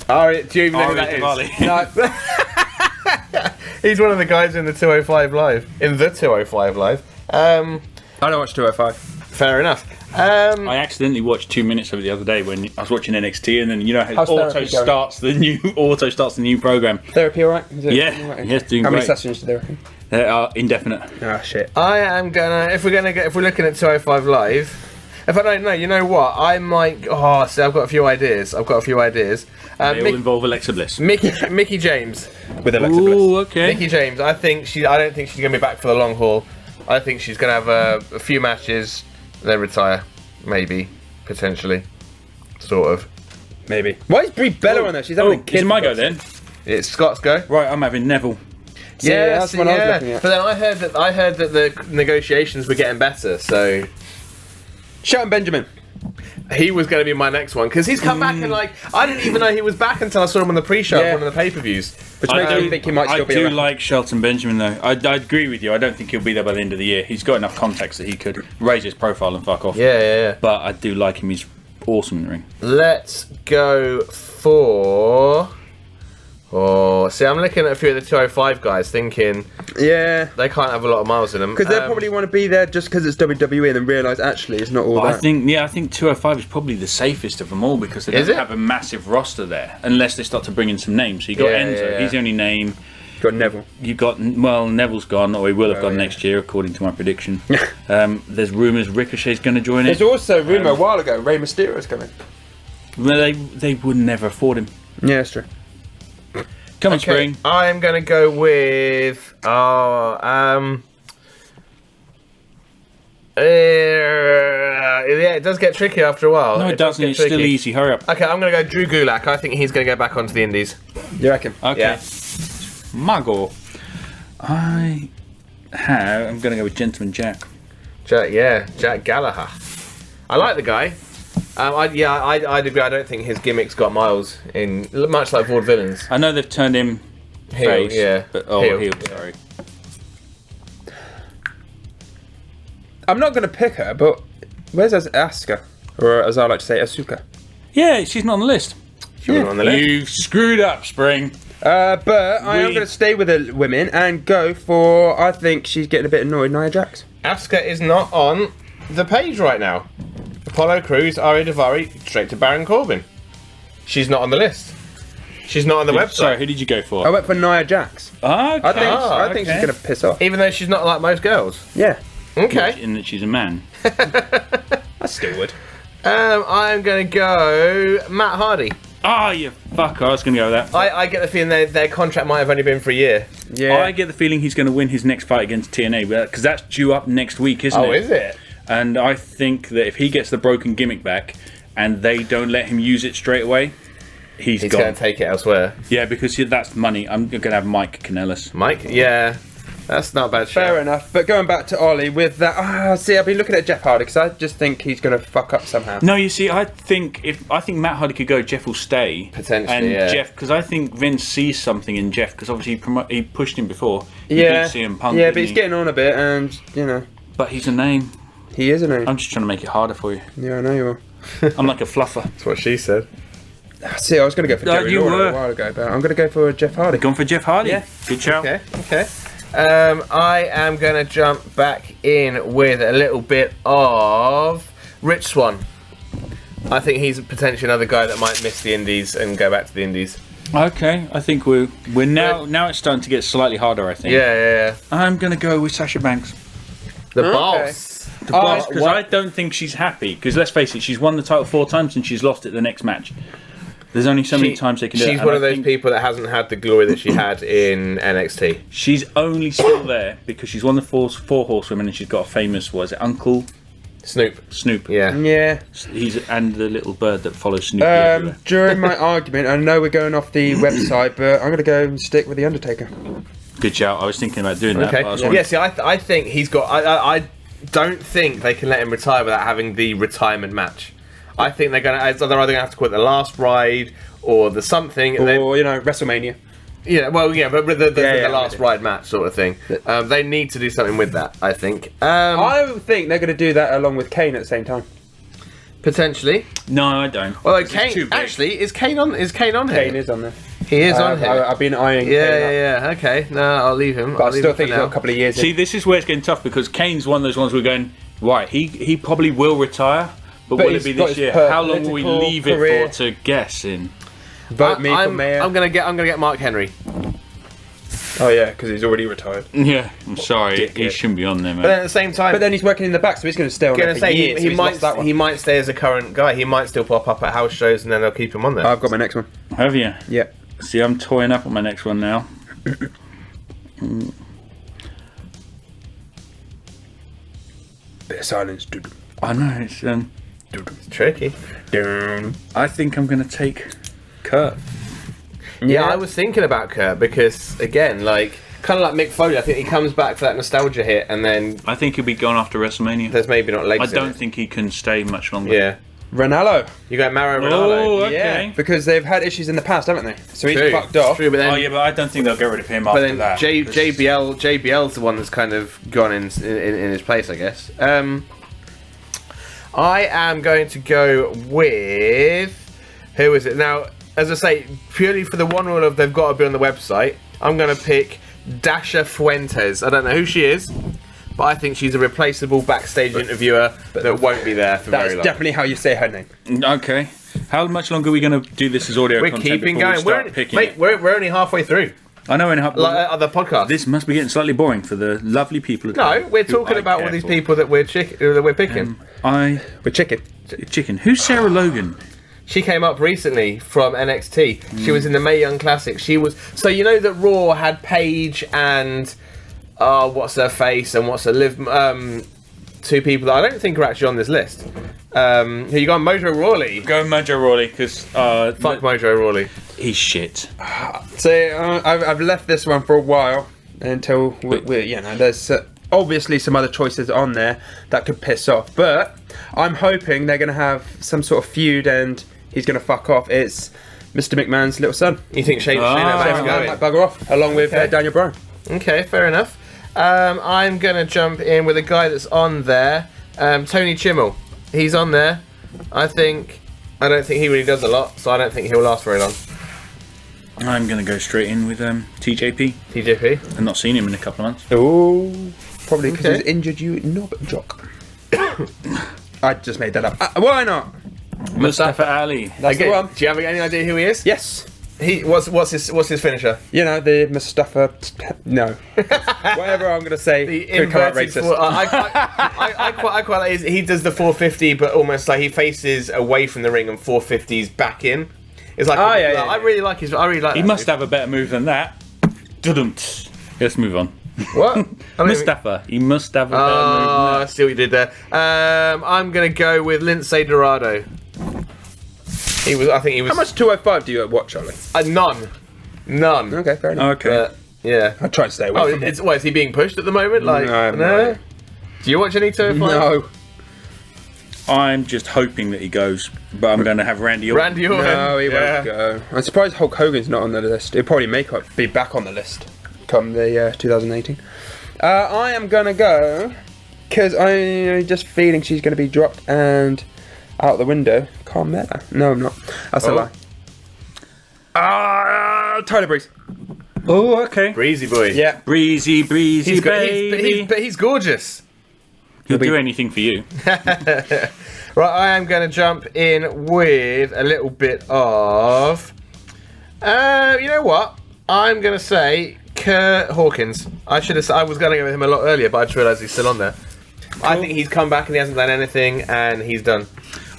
Speaker 4: Oh.
Speaker 3: Do you even know who that is?
Speaker 4: No.
Speaker 3: He's one of the guys in the 205 Live. In the 205 Live.
Speaker 4: I don't watch 205.
Speaker 3: Fair enough.
Speaker 5: I accidentally watched 2 minutes of it the other day when I was watching NXT, and then you know how auto starts the new program.
Speaker 4: Therapy, all right?
Speaker 5: Yeah, yes, doing
Speaker 4: How many
Speaker 5: great.
Speaker 4: sessions do they reckon?
Speaker 5: They are indefinite.
Speaker 4: Ah, shit.
Speaker 3: I am gonna if we're looking at 205 Live. If I don't know, you know what? I might. See, I've got a few ideas.
Speaker 5: They all involve Alexa Bliss.
Speaker 3: Mickey James
Speaker 4: With Alexa Bliss.
Speaker 5: Ooh, okay.
Speaker 3: Mickey James. I don't think she's gonna be back for the long haul. I think she's gonna have a few matches, then retire. Maybe, potentially, sort of.
Speaker 4: Maybe. Why is Brie Bella on there? She's having a kid.
Speaker 5: It's my go then.
Speaker 3: It's Scott's go.
Speaker 5: Right, I'm having Neville.
Speaker 4: That's what I was looking at.
Speaker 3: But then I heard that the negotiations were getting better, so
Speaker 4: Shelton Benjamin.
Speaker 3: he was going to be my next one because he's come back and I didn't even know he was back until I saw him on the pre-show of one of the pay-per-views.
Speaker 4: Which makes me think he might still be around.
Speaker 5: I do like Shelton Benjamin though. I agree with you. I don't think he'll be there by the end of the year. He's got enough contacts that he could raise his profile and fuck off.
Speaker 3: Yeah.
Speaker 5: But I do like him. He's awesome in the ring.
Speaker 3: Let's go for... see, I'm looking at a few of the 205 guys thinking
Speaker 4: Yeah.
Speaker 3: they can't have a lot of miles in them.
Speaker 4: Because they'll probably want to be there just because it's WWE and then realise actually it's not all that.
Speaker 5: I think 205 is probably the safest of them all because they don't have a massive roster there unless they start to bring in some names. So you got Enzo, he's the only name.
Speaker 4: Got Neville.
Speaker 5: You got Neville's gone, or he will have gone next year, according to my prediction. There's rumours Ricochet's going to join it.
Speaker 4: There's also a rumour a while ago Rey Mysterio's coming.
Speaker 5: Well, they would never afford him.
Speaker 4: Yeah, that's true.
Speaker 5: Come on, Spring.
Speaker 3: I'm going to go with... it does get tricky after a while.
Speaker 5: No, it doesn't. It's still easy. Hurry up.
Speaker 3: Okay, I'm going to go Drew Gulak. I think he's going to go back onto the Indies.
Speaker 4: You reckon?
Speaker 5: Okay.
Speaker 3: Yeah.
Speaker 5: Mago. I'm going to go with Gentleman Jack.
Speaker 3: Jack Gallagher. I like the guy. I'd agree. I don't think his gimmick's got miles in, much like Vaudevillains.
Speaker 5: I know they've turned him face.
Speaker 3: Yeah.
Speaker 5: But, heel, sorry.
Speaker 4: I'm not going to pick her, but where's Asuka? Or as I like to say, Asuka.
Speaker 5: Yeah, she's not on the list.
Speaker 3: She wasn't on the list.
Speaker 5: You screwed up, Spring.
Speaker 4: But I am going to stay with the women and go for, I think she's getting a bit annoyed, Nia Jax.
Speaker 3: Asuka is not on the page right now. Apollo Crews, Ari Daivari, straight to Baron Corbin. She's not on the list. She's not on the website.
Speaker 5: Sorry, who did you go for?
Speaker 4: I went for Nia Jax.
Speaker 5: Okay.
Speaker 4: I think she's going to piss off.
Speaker 3: Even though she's not like most girls.
Speaker 4: Yeah.
Speaker 3: Okay.
Speaker 5: In that she's a man.
Speaker 4: I still would.
Speaker 3: I'm going to go Matt Hardy.
Speaker 5: You fucker. I was going to go with that.
Speaker 3: I get the feeling their contract might have only been for a year.
Speaker 4: Yeah.
Speaker 5: I get the feeling he's going to win his next fight against TNA because that's due up next week, isn't it?
Speaker 3: Oh, is it?
Speaker 5: And I think that if he gets the broken gimmick back and they don't let him use it straight away, he's
Speaker 3: He's
Speaker 5: gone.
Speaker 3: going to take it elsewhere.
Speaker 5: Yeah, because that's money. I'm going to have Mike Kanellis.
Speaker 3: Mike? Yeah. That's not a bad shout.
Speaker 4: Fair enough. But going back to Ollie with that, see, I've been looking at Jeff Hardy because I just think he's going to fuck up somehow.
Speaker 5: No, you see, I think Matt Hardy could go, Jeff will stay.
Speaker 3: Potentially,
Speaker 5: and
Speaker 3: yeah.
Speaker 5: Jeff, because I think Vince sees something in Jeff, because obviously he pushed him before. He
Speaker 4: Yeah.
Speaker 5: beat CM Punk,
Speaker 4: Yeah,
Speaker 5: didn't
Speaker 4: but he's
Speaker 5: he?
Speaker 4: getting on a bit, and you know,
Speaker 5: But he's a name.
Speaker 4: he is, isn't he?
Speaker 5: I'm just trying to make it harder for you.
Speaker 4: Yeah, I know you are.
Speaker 5: I'm like a fluffer.
Speaker 3: That's what she said.
Speaker 4: See, I was going to go for Jerry
Speaker 5: you
Speaker 4: Lawler
Speaker 5: were.
Speaker 4: a while ago, but I'm going to go for Jeff Hardy.
Speaker 5: Gone for Jeff Hardy.
Speaker 4: Yeah.
Speaker 5: Good shout.
Speaker 3: Okay. I am going to jump back in with a little bit of Rich Swann. I think he's potentially another guy that might miss the Indies and go back to the Indies.
Speaker 5: Okay, I think we're now it's starting to get slightly harder, I think.
Speaker 3: Yeah.
Speaker 5: I'm going to go with Sasha Banks.
Speaker 3: The
Speaker 4: Okay.
Speaker 3: boss.
Speaker 5: The boss, because I don't think she's happy. Because let's face it, she's won the title 4 times and she's lost it the next match. There's only so many times they can do it.
Speaker 3: She's
Speaker 5: and
Speaker 3: one
Speaker 5: I
Speaker 3: of those
Speaker 5: think
Speaker 3: people that hasn't had the glory that she had in NXT.
Speaker 5: She's only still there because she's won the four horsewomen and she's got a famous, what is it, Uncle
Speaker 3: Snoop. Yeah.
Speaker 4: Yeah.
Speaker 5: And the little bird that follows Snoopy everywhere.
Speaker 4: During my argument, I know we're going off the website, but I'm going to go and stick with the Undertaker.
Speaker 5: Good shout. I was thinking about doing that.
Speaker 3: Okay.
Speaker 5: But I was
Speaker 3: Yeah.
Speaker 5: wondering-
Speaker 3: See, I think he's got. I don't think they can let him retire without having the retirement match. I think they're either going to have to quit the last ride or the something. And
Speaker 4: Or, you know, WrestleMania.
Speaker 3: but the
Speaker 4: Yeah,
Speaker 3: last ride match sort of thing. They need to do something with that. I think.
Speaker 4: I think they're going to do that along with Kane at the same time.
Speaker 3: Potentially.
Speaker 5: No, I don't.
Speaker 3: Well,
Speaker 5: It's too
Speaker 3: Kane.
Speaker 5: big.
Speaker 3: Actually, is Kane on here?
Speaker 4: Kane is on there.
Speaker 3: He is on here.
Speaker 4: I've been eyeing Kane up.
Speaker 3: Yeah. Okay. No, I'll leave him.
Speaker 4: But I
Speaker 3: I'll leave
Speaker 4: still
Speaker 3: him
Speaker 4: think
Speaker 3: for
Speaker 4: he's got
Speaker 3: now.
Speaker 4: a couple of years
Speaker 5: See,
Speaker 4: in.
Speaker 5: this is where it's getting tough because Kane's one of those ones we're going, right, he probably will retire, but will it
Speaker 4: he's
Speaker 5: be
Speaker 4: got
Speaker 5: this
Speaker 4: his
Speaker 5: year? How long will we
Speaker 4: political
Speaker 5: leave
Speaker 4: career.
Speaker 5: it for to guess in?
Speaker 4: Vote me for mayor.
Speaker 3: I'm gonna get Mark Henry.
Speaker 4: Oh, yeah, because he's already retired.
Speaker 5: Yeah, I'm sorry, he
Speaker 4: Dickhead.
Speaker 5: shouldn't be on there,
Speaker 3: But then
Speaker 5: man.
Speaker 3: at the same time,
Speaker 4: But then he's working in the back, so he's going to stay on there
Speaker 3: gonna
Speaker 4: for
Speaker 3: say
Speaker 4: years. so
Speaker 3: he
Speaker 4: he's
Speaker 3: might
Speaker 4: lost that one.
Speaker 3: he might stay as a current guy. He might still pop up at house shows, and then they'll keep him on there.
Speaker 4: I've got my next one.
Speaker 5: Have you?
Speaker 4: Yeah.
Speaker 5: See, I'm toying up on my next one now.
Speaker 4: Bit of silence.
Speaker 5: I know, it's
Speaker 3: It's tricky.
Speaker 5: I think I'm going to take Kurt.
Speaker 3: Yeah, I was thinking about Kurt because again, like kind of like Mick Foley, I think he comes back for that nostalgia hit, and then
Speaker 5: I think he'll be gone after WrestleMania.
Speaker 3: there's maybe not legs.
Speaker 5: I
Speaker 3: in
Speaker 5: don't
Speaker 3: it.
Speaker 5: think he can stay much longer.
Speaker 3: Yeah,
Speaker 4: Ronaldo.
Speaker 3: you got Mauro
Speaker 5: Oh,
Speaker 3: Ronaldo.
Speaker 5: okay.
Speaker 4: Yeah, because they've had issues in the past, haven't they? So he's
Speaker 3: True,
Speaker 4: fucked off.
Speaker 3: True, but then,
Speaker 5: Oh yeah, but I don't think they'll get rid of him
Speaker 3: but
Speaker 5: after
Speaker 3: then
Speaker 5: that. 'cause-
Speaker 3: JBL's the one that's kind of gone in his place, I guess. I am going to go with who is it now? As I say, purely for the one rule of they've got to be on the website, I'm going to pick Dasha Fuentes. I don't know who she is, but I think she's a replaceable backstage interviewer that won't be there for
Speaker 4: That's
Speaker 3: very long.
Speaker 4: definitely how you say her name.
Speaker 5: Okay. How much longer are we going to do this as audio
Speaker 3: We're
Speaker 5: content
Speaker 3: keeping
Speaker 5: before
Speaker 3: going.
Speaker 5: we start picking it?
Speaker 3: We're only halfway through.
Speaker 5: I know, in
Speaker 3: Other podcasts.
Speaker 5: this must be getting slightly boring for the lovely people. At
Speaker 3: No,
Speaker 5: home
Speaker 3: we're
Speaker 5: who
Speaker 3: talking
Speaker 5: I
Speaker 3: about
Speaker 5: care
Speaker 3: all these
Speaker 5: for.
Speaker 3: people that we're picking.
Speaker 4: With chicken.
Speaker 5: Chicken. Who's Sarah Logan?
Speaker 3: She came up recently from NXT. She was in the Mae Young Classic. She was so you know that Raw had Paige and what's her face and what's her live two people that I don't think are actually on this list. Here you go, Mojo Rawley.
Speaker 5: Go Mojo Rawley because
Speaker 3: Fuck Mojo Rawley.
Speaker 5: he's shit.
Speaker 4: So I've left this one for a while until we you know, there's obviously some other choices on there that could piss off, but I'm hoping they're going to have some sort of feud and he's going to fuck off. It's Mr. McMahon's little son.
Speaker 3: You think Shane
Speaker 5: Ah.
Speaker 3: McMahon's
Speaker 4: Shane McMahon might
Speaker 3: going?
Speaker 4: bugger off along with
Speaker 3: Okay.
Speaker 4: Daniel Bryan.
Speaker 3: Okay, fair enough. I'm gonna jump in with a guy that's on there, Tony Chimmel. He's on there. I don't think he really does a lot, so I don't think he'll last very long.
Speaker 5: I'm going to go straight in with TJP.
Speaker 3: TJP.
Speaker 5: I've not seen him in a couple of months.
Speaker 4: Oh, probably because
Speaker 3: Okay.
Speaker 4: he's injured you knob jock. I just made that up. Why not?
Speaker 5: Mustafa Ali.
Speaker 4: That's the one.
Speaker 3: Do you have any idea who he is?
Speaker 4: Yes.
Speaker 3: What's his finisher?
Speaker 4: You know, the Mustafa... No. Whatever I'm going to say
Speaker 3: The
Speaker 4: could come out
Speaker 3: inverted.
Speaker 4: racist.
Speaker 3: I quite like his, he does the 450, but almost like he faces away from the ring and 450s back in. It's like
Speaker 4: yeah.
Speaker 3: I really like his. I really like.
Speaker 5: He
Speaker 3: that
Speaker 5: must
Speaker 3: move.
Speaker 5: have a better move than that. Dudum. Let's move on.
Speaker 3: What? I don't even-
Speaker 5: Mustafa. He must have a better move
Speaker 3: Oh,
Speaker 5: than
Speaker 3: I see what you did there. I'm gonna go with Lindsay Dorado. He was. I think he was.
Speaker 4: How much 205 do you watch, Ollie?
Speaker 3: None.
Speaker 4: Okay, fair enough.
Speaker 5: Okay.
Speaker 3: Yeah.
Speaker 4: I try to stay away from it.
Speaker 3: Is he being pushed at the moment? Like,
Speaker 4: No.
Speaker 3: Do you watch any 205?
Speaker 4: No.
Speaker 5: I'm just hoping that he goes, but I'm going to have Randy Orton.
Speaker 3: Randy Orton.
Speaker 4: No, he won't go. I'm surprised Hulk Hogan's not on the list. He'll probably be back on the list come the 2018. I am going to go, because I'm just feeling she's going to be dropped and out the window. Carmella. No, I'm not. That's a lie. Tyler Breeze.
Speaker 5: Oh, okay.
Speaker 3: Breezy boy.
Speaker 4: Yeah.
Speaker 5: Breezy, baby.
Speaker 3: But he's gorgeous.
Speaker 5: He'll do anything for you.
Speaker 3: Right, I am going to jump in with a little bit of. You know what? I'm going to say Kurt Hawkins. I was going to go with him a lot earlier, but I just realised he's still on there. Cool. I think he's come back and he hasn't done anything, and he's done.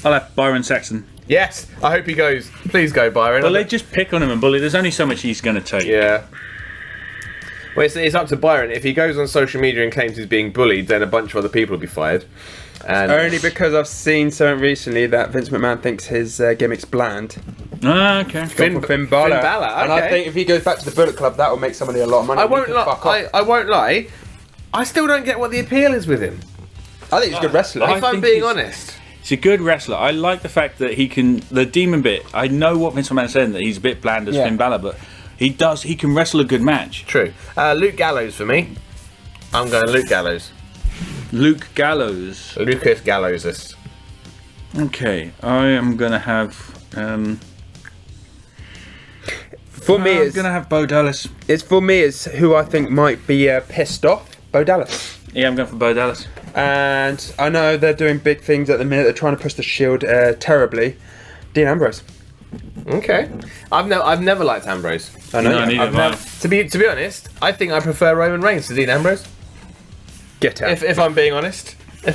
Speaker 5: I'll have Byron Saxon.
Speaker 3: Yes, I hope he goes. Please go, Byron.
Speaker 5: Well, they just pick on him and bully. There's only so much he's going to take.
Speaker 3: Yeah. Well, it's up to Byron. If he goes on social media and claims he's being bullied, then a bunch of other people will be fired. And
Speaker 4: Only because I've seen something recently that Vince McMahon thinks his gimmick's bland.
Speaker 5: Ah, okay.
Speaker 4: Finn Balor.
Speaker 3: Okay.
Speaker 4: And I think if he goes back to the Bullet Club, that will make somebody a lot of money.
Speaker 3: I won't lie. I still don't get what the appeal is with him.
Speaker 4: I think he's a good wrestler.
Speaker 3: If I'm being honest.
Speaker 5: He's a good wrestler. I like the fact that he can... The demon bit, I know what Vince McMahon's saying, that he's a bit bland as Finn Balor, but he can wrestle a good match.
Speaker 3: True. Luke Gallows for me. I'm going Luke Gallows.
Speaker 5: Luke Gallows.
Speaker 3: Lucas Gallows.
Speaker 5: Okay, I am going to have...
Speaker 4: For me,
Speaker 5: I'm going to have Bo Dallas.
Speaker 4: It's who I think might be pissed off. Bo Dallas.
Speaker 5: Yeah, I'm going for Bo Dallas.
Speaker 4: And I know they're doing big things at the minute. They're trying to push the Shield terribly. Dean Ambrose.
Speaker 3: Okay. I've never liked Ambrose.
Speaker 4: I know.
Speaker 5: No, neither have I.
Speaker 3: To be honest, I think I prefer Roman Reigns to Dean Ambrose.
Speaker 4: Get out.
Speaker 3: If I'm being honest. I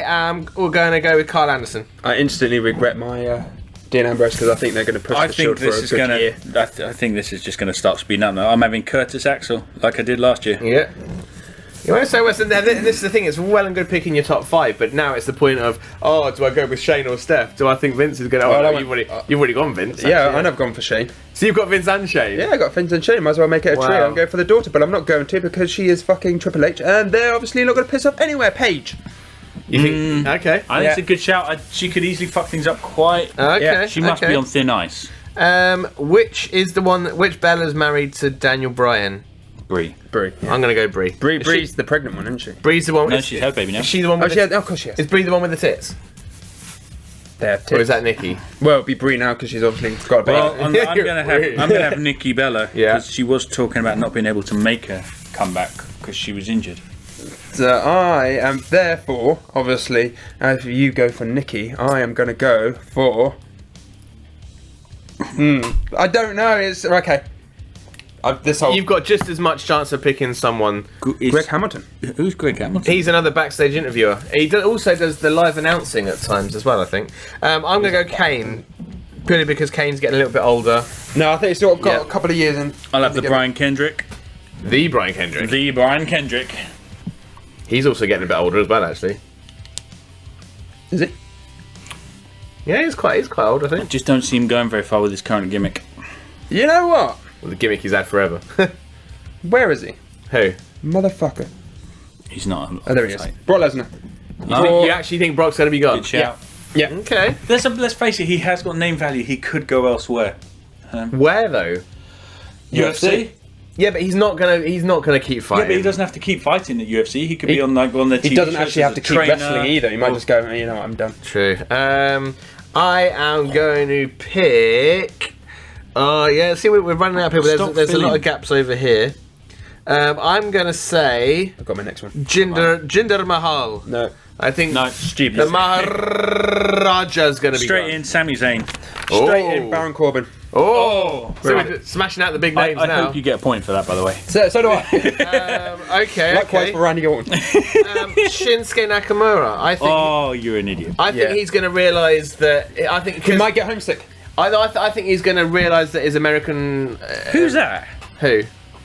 Speaker 3: am going to go with Carl Anderson.
Speaker 4: I instantly regret my Dean Ambrose because I think they're going to push the Shield for a good year.
Speaker 5: I think this is just going to start speeding up now. I'm having Curtis Axel, like I did last year.
Speaker 3: Yeah. You want to say Weston? This is the thing. It's well and good picking your top 5, but now it's the point of, do I go with Shane or Steph? Do I think Vince is going to? You've already gone Vince.
Speaker 4: Yeah,
Speaker 3: actually.
Speaker 4: I know I've gone for Shane.
Speaker 3: So you've got Vince and Shane.
Speaker 4: Yeah, I got Vince and Shane. Might as well make it a trio. I'm going for the daughter, but I'm not going to because she is fucking Triple H, and they're obviously not going to piss off anywhere. Paige.
Speaker 3: You think? Okay.
Speaker 5: I think it's a good shout. She could easily fuck things up quite.
Speaker 3: Okay.
Speaker 5: Yeah, she must be on thin ice.
Speaker 3: Which is the one? Which Bella's married to Daniel Bryan?
Speaker 5: Brie.
Speaker 4: Yeah.
Speaker 3: I'm gonna go Brie.
Speaker 4: Brie's the pregnant one, isn't she?
Speaker 3: Brie's the one.
Speaker 5: No, she's her baby now.
Speaker 3: Is she the one? With
Speaker 4: of course she has.
Speaker 3: Is Brie the one with the tits?
Speaker 4: They have tits.
Speaker 3: Or is that Nikki?
Speaker 4: Well, it'll be Brie now because she's obviously got a baby.
Speaker 5: Well, I'm gonna have Nikki Bella because she was talking about not being able to make her come back because she was injured.
Speaker 4: So I am therefore, obviously, if you go for Nikki, I am going to go for. I don't know. It's okay.
Speaker 3: You've got just as much chance of picking someone.
Speaker 4: Greg Hamilton.
Speaker 5: Who's Greg Hamilton?
Speaker 3: He's another backstage interviewer. He also does the live announcing at times as well, I think. I'm going to go Kane, purely because Kane's getting a little bit older.
Speaker 4: No, I think he's still got a couple of years in.
Speaker 5: I'll have the Brian Kendrick.
Speaker 3: The Brian Kendrick.
Speaker 5: The Brian Kendrick.
Speaker 3: He's also getting a bit older as well, actually.
Speaker 4: Is it?
Speaker 3: Yeah, he's quite old, I think.
Speaker 5: Just don't see him going very far with his current gimmick.
Speaker 4: You know what?
Speaker 3: Well, the gimmick he's had forever.
Speaker 4: Where is he?
Speaker 3: Who?
Speaker 4: Motherfucker.
Speaker 5: He's not.
Speaker 4: Oh, there he is. Brock Lesnar.
Speaker 3: You actually think Brock's going to be gone?
Speaker 5: Good shout.
Speaker 4: Yeah.
Speaker 3: Okay.
Speaker 5: Let's face it, he has got name value. He could go elsewhere.
Speaker 3: Where though?
Speaker 5: UFC.
Speaker 3: Yeah, but he's not gonna keep fighting.
Speaker 5: Yeah, but he doesn't have to keep fighting at UFC. He could be on the TV
Speaker 4: He doesn't
Speaker 5: shows
Speaker 4: actually have
Speaker 5: as
Speaker 4: to
Speaker 5: a
Speaker 4: keep
Speaker 5: trainer.
Speaker 4: wrestling either. He might just go, you know what, I'm done.
Speaker 3: True. I am going to pick. Yeah. See, we're running out of people. There's a lot of gaps over here. I'm gonna say.
Speaker 4: I've got my next one.
Speaker 3: Jinder Mahal.
Speaker 4: No.
Speaker 3: I think
Speaker 5: No, stupid.
Speaker 3: the Maharaja's gonna be
Speaker 5: Straight
Speaker 3: gone.
Speaker 5: in, Sami Zayn.
Speaker 4: Straight in, Baron Corbin.
Speaker 3: So we're smashing out the big names
Speaker 5: I
Speaker 3: now.
Speaker 5: hope you get a point for that, by the way.
Speaker 4: So do I.
Speaker 3: Okay.
Speaker 4: Likewise for Randy Orton.
Speaker 3: Shinsuke Nakamura. I think.
Speaker 5: Oh, you're an idiot.
Speaker 3: I think he's going to realise that. I think
Speaker 4: He might get homesick.
Speaker 3: I think he's going to realise that his American.
Speaker 5: Who's that?
Speaker 3: Who?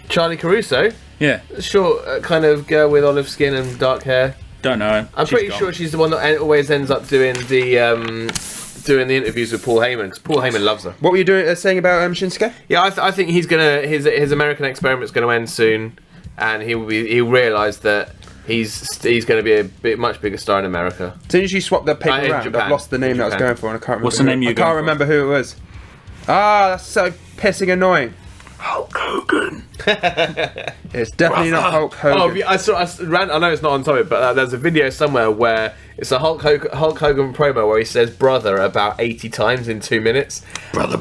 Speaker 3: Charlie Caruso.
Speaker 5: Yeah,
Speaker 3: Short, kind of girl with olive skin and dark hair.
Speaker 5: don't know.
Speaker 3: I'm pretty sure she's the one that always ends up doing the doing the interviews with Paul Heyman because Paul Heyman loves her.
Speaker 4: What were you doing saying about Shinsuke?
Speaker 3: Yeah, I think he's gonna his American experiment's gonna end soon, and he'll realise that he's going to be a much bigger star in America.
Speaker 4: As soon as you swap the people
Speaker 3: In
Speaker 4: around,
Speaker 3: Japan.
Speaker 4: I've lost the name
Speaker 3: In
Speaker 4: that I was
Speaker 3: Japan.
Speaker 4: going for, and I can't remember.
Speaker 5: What's the name
Speaker 4: I can't remember who it was. Ah, that's so pissing annoying.
Speaker 5: Hulk Hogan.
Speaker 4: It's definitely not Hulk Hogan.
Speaker 3: Oh, I know it's not on topic, but there's a video somewhere where it's a Hulk Hogan promo where he says "brother" about 80 times in 2 minutes.
Speaker 5: Brother.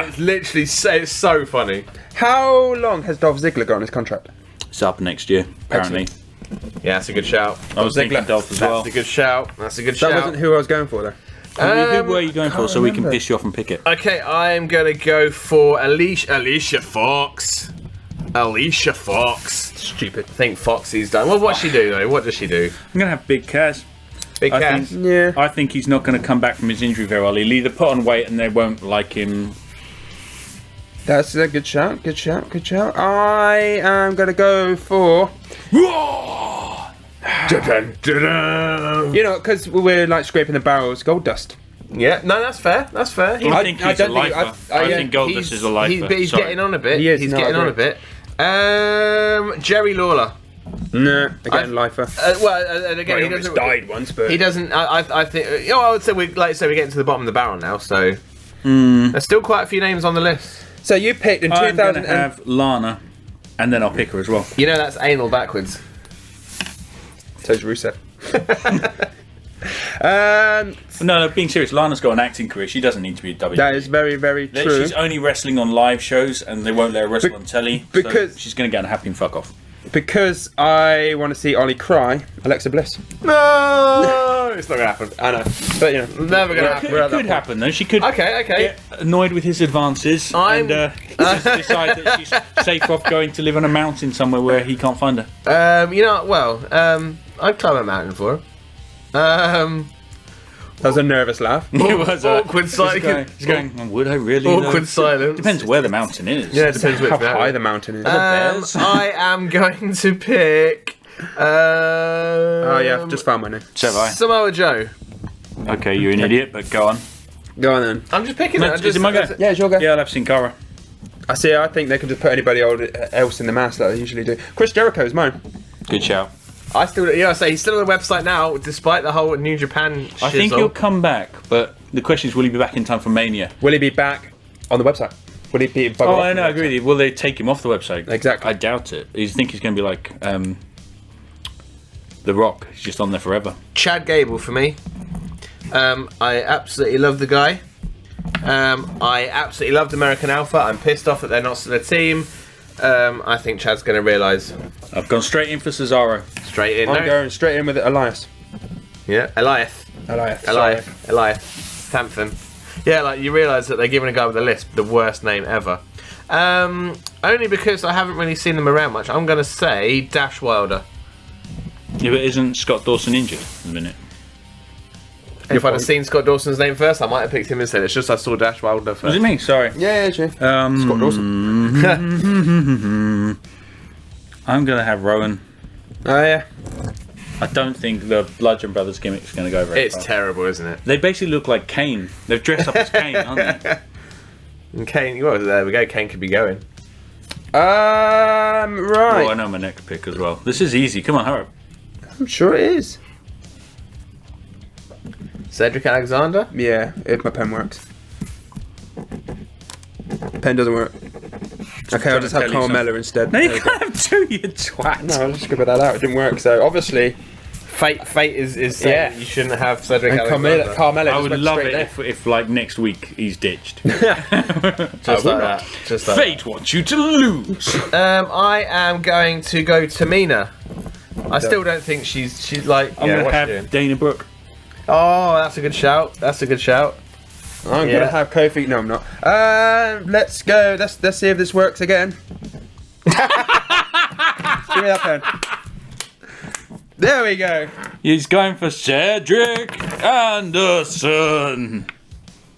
Speaker 3: It's literally it's so funny.
Speaker 4: How long has Dolph Ziggler got on his contract?
Speaker 5: It's up next year, apparently.
Speaker 3: Yeah, that's a good shout.
Speaker 5: I was thinking Dolph as well.
Speaker 3: That's a good shout. That's a good
Speaker 4: That
Speaker 3: shout.
Speaker 4: wasn't who I was going for, though.
Speaker 5: Who were you going for so we can
Speaker 4: remember.
Speaker 5: piss you off and pick it?
Speaker 3: Okay, I'm gonna go for Alicia Fox. Alicia Fox.
Speaker 4: Stupid.
Speaker 3: I think Foxy's done. Well, what's she do though? What does she do?
Speaker 5: I'm going to have Big Cass.
Speaker 3: Big
Speaker 5: I
Speaker 3: Cass.
Speaker 5: think-
Speaker 4: Yeah.
Speaker 5: I think he's not going to come back from his injury very well. He'll either put on weight and they won't like him.
Speaker 4: That's a good shout. Good shout. Good shout. I am going to go for... You know, because we're like scraping the barrels, Gold Dust.
Speaker 3: Yeah, no, that's fair. That's fair.
Speaker 5: I think he's a
Speaker 4: don't think-
Speaker 5: lifer.
Speaker 4: I-
Speaker 5: I think Goldust is a lifer.
Speaker 3: But he's
Speaker 5: Sorry.
Speaker 3: getting on a bit.
Speaker 4: He is,
Speaker 3: He's
Speaker 4: no, I
Speaker 3: getting on a
Speaker 4: agree.
Speaker 3: bit. Jerry Lawler.
Speaker 4: No, again, lifer.
Speaker 3: And again,
Speaker 4: Well,
Speaker 3: he
Speaker 4: he almost
Speaker 3: doesn't.
Speaker 4: died once, but...
Speaker 3: He doesn't. I think. I would say we're getting to the bottom of the barrel now. So there's still quite a few names on the list.
Speaker 4: So you picked in
Speaker 5: I'm going
Speaker 4: 2000
Speaker 5: to have Lana, and then I'll pick her as well.
Speaker 3: You know that's anal backwards.
Speaker 4: So's Rusev.
Speaker 5: No, being serious, Lana's got an acting career. She doesn't need to be a WWE.
Speaker 4: That is very, very true.
Speaker 5: She's only wrestling on live shows, and they won't let her wrestle on telly.
Speaker 4: because-
Speaker 5: so she's going to get unhappy and fuck off.
Speaker 4: Because I want to see Ollie cry, Alexa Bliss.
Speaker 3: No, it's not gonna happen.
Speaker 4: I know. But, you know.
Speaker 3: Never gonna happen.
Speaker 5: It could happen though. She could
Speaker 3: Okay.
Speaker 5: get annoyed with his advances and just decide that she's safe off going to live on a mountain somewhere where he can't find her.
Speaker 3: You know, I'd climb a mountain for her.
Speaker 4: That was a nervous laugh.
Speaker 5: It was
Speaker 3: awkward silence.
Speaker 5: He's going, "Oh, would I really?
Speaker 3: Awkward
Speaker 5: though?"
Speaker 3: silence.
Speaker 5: Depends where the mountain is.
Speaker 3: Yeah, it depends which
Speaker 4: How
Speaker 3: mountain.
Speaker 4: high the mountain is.
Speaker 5: Bears.
Speaker 3: I am going to pick.
Speaker 4: Oh, yeah, I've just found my name.
Speaker 5: So have I.
Speaker 3: Samoa Joe.
Speaker 5: Okay, you're an idiot, but go on.
Speaker 4: Go on then.
Speaker 3: I'm just picking
Speaker 5: No,
Speaker 3: it.
Speaker 5: is it my go?
Speaker 4: Yeah, it's your go.
Speaker 5: Yeah, I'll have Sin Cara.
Speaker 4: I see. I think they can just put anybody else in the mask that they usually do. Chris Jericho is mine.
Speaker 5: Good shout.
Speaker 3: I say he's still on the website now, despite the whole New Japan.
Speaker 5: I think
Speaker 3: shizzle.
Speaker 5: he'll come back, but the question is, will he be back in time for Mania?
Speaker 4: Will he be back on the website? Will he be?
Speaker 5: Oh, I know, I agree with you. Will they take him off the website?
Speaker 4: Exactly.
Speaker 5: I doubt it. You think he's going to be like The Rock? He's just on there forever.
Speaker 3: Chad Gable for me. I absolutely love the guy. I absolutely loved American Alpha. I'm pissed off that they're not still a team. I think Chad's going to realise
Speaker 5: I've gone straight in for Cesaro.
Speaker 3: straight in.
Speaker 4: I'm
Speaker 3: No?
Speaker 4: going straight in with Elias.
Speaker 3: Yeah, Elias. Sampson. Yeah, like you realise that they're giving a guy with a lisp the worst name ever. Only because I haven't really seen them around much. I'm going to say Dash Wilder.
Speaker 5: Yeah, but isn't Scott Dawson injured at the minute?
Speaker 3: If I'd have seen Scott Dawson's name first, I might have picked him instead. It's just I saw Dash Wilder
Speaker 5: Was
Speaker 3: first.
Speaker 5: it me? Sorry.
Speaker 4: Yeah, true.
Speaker 5: Scott
Speaker 4: Scott Dawson.
Speaker 5: I'm going to have Rowan.
Speaker 4: Oh yeah.
Speaker 5: I don't think the Bludgeon Brothers gimmick is going to go very
Speaker 3: It's
Speaker 5: far.
Speaker 3: terrible, isn't it?
Speaker 5: They basically look like Kane. They've dressed up as Kane, aren't they?
Speaker 3: And Kane, well, there we go. Kane could be going.
Speaker 4: Right.
Speaker 5: Oh, I know my next pick as well. This is easy. Come on, hurry up.
Speaker 4: I'm sure it is.
Speaker 3: Cedric Alexander.
Speaker 4: Yeah, if my pen works. Pen doesn't work. Okay, I'll just have
Speaker 5: tell you
Speaker 4: Carmella instead.
Speaker 5: No,
Speaker 4: There
Speaker 5: you
Speaker 4: we go.
Speaker 5: can't have two, you twat.
Speaker 4: No, I'll just scribble that out. It didn't work. So obviously,
Speaker 3: Fate is saying
Speaker 4: Yeah.
Speaker 3: that you shouldn't have Cedric
Speaker 4: and
Speaker 3: Alexander.
Speaker 4: Carmella
Speaker 5: I
Speaker 4: just
Speaker 5: would
Speaker 4: went
Speaker 5: love
Speaker 4: straight
Speaker 5: it
Speaker 4: there.
Speaker 5: if, like, next week he's ditched.
Speaker 3: Just like that. Just like
Speaker 5: Fate wants you to lose.
Speaker 3: that. I am going to go Tamina. I still don't think she's like.
Speaker 5: I'm
Speaker 3: yeah,
Speaker 5: going to
Speaker 3: what's she
Speaker 5: have
Speaker 3: doing?
Speaker 5: Dana Brooke.
Speaker 3: Oh, that's a good shout. That's a good shout.
Speaker 4: I'm
Speaker 3: Yeah.
Speaker 4: gonna have Kofi. No, I'm not. Let's go. Let's see if this works again. Give me that pen. There we go.
Speaker 5: He's going for Cedric Anderson.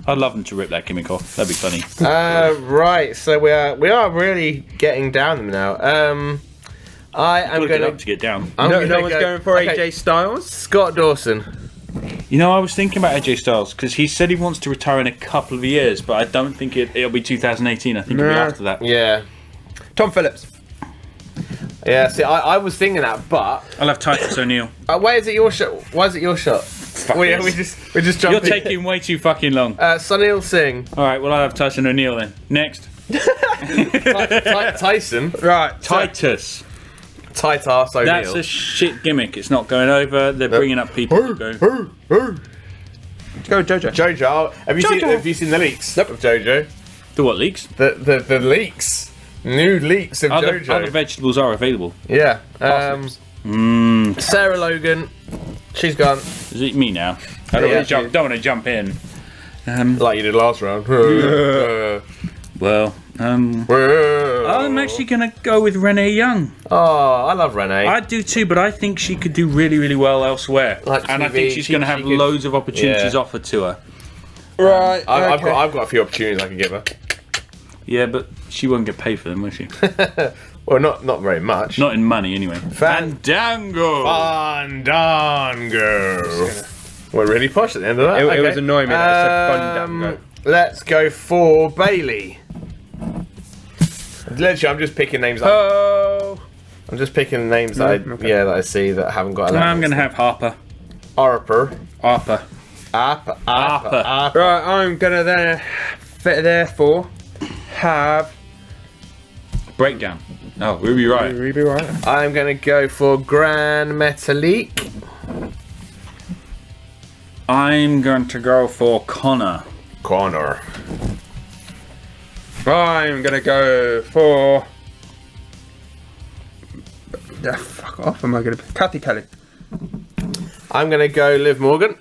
Speaker 5: I'd love him to rip that gimmick off. That'd be funny.
Speaker 3: Right. So we are really getting down them now. I am
Speaker 5: Gotta
Speaker 3: going
Speaker 5: get up to get down.
Speaker 3: I'm
Speaker 4: No
Speaker 3: gonna
Speaker 4: one's
Speaker 3: go-
Speaker 4: going for
Speaker 3: okay,
Speaker 4: AJ Styles.
Speaker 3: Scott Dawson.
Speaker 5: You know, I was thinking about AJ Styles because he said he wants to retire in a couple of years, but I don't think it'll be 2018. I think it'll be after that.
Speaker 3: Yeah.
Speaker 4: Tom Phillips.
Speaker 3: Yeah, see, I was thinking that, but...
Speaker 5: I'll have Titus O'Neil.
Speaker 3: Why is it your shot? Why is it your shot? We just jumping.
Speaker 5: You're taking way too fucking long.
Speaker 3: Sunil Singh.
Speaker 5: All right, well, I'll have Tyson O'Neil then. Next.
Speaker 3: Tyson.
Speaker 4: Right.
Speaker 5: Titus.
Speaker 3: Tight ass O'Neil.
Speaker 5: That's a shit gimmick. It's not going over. They're bringing up people to go.
Speaker 4: Let's go with JoJo.
Speaker 3: JoJo. Have you seen the leaks of JoJo?
Speaker 5: The what leaks?
Speaker 3: The leaks. New leaks of JoJo.
Speaker 5: Other vegetables are available.
Speaker 3: Yeah. Sarah Logan. She's gone.
Speaker 5: Is it me now? I don't want to jump in.
Speaker 3: Like you did last round.
Speaker 5: Well, I'm actually going to go with Renee Young.
Speaker 3: Oh, I love Renee.
Speaker 5: I do too, but I think she could do really, really well elsewhere. And I think she's going to have loads of opportunities offered to her.
Speaker 4: Right.
Speaker 3: I've got a few opportunities I can give her.
Speaker 5: Yeah, but she won't get paid for them, will she?
Speaker 3: Well, not very much.
Speaker 5: Not in money, anyway.
Speaker 3: Fandango. We're really posh at the end of that.
Speaker 4: It was annoying me that I said Fandango.
Speaker 3: Let's go for Bailey. Literally, I'm just picking names.
Speaker 4: Oh.
Speaker 3: I'm just picking names that I see that haven't got.
Speaker 5: I'm going to have Harper.
Speaker 3: Harper.
Speaker 5: Harper.
Speaker 3: Right,
Speaker 4: I'm gonna therefore have
Speaker 5: Breakdown. Oh, Ruby Riot.
Speaker 4: Ruby Riot.
Speaker 3: I'm gonna go for Grand Metalik.
Speaker 5: I'm going to go for Connor.
Speaker 4: I'm gonna go for. Fuck off! Am I gonna pick Kathy Kelly?
Speaker 3: I'm gonna go Liv Morgan.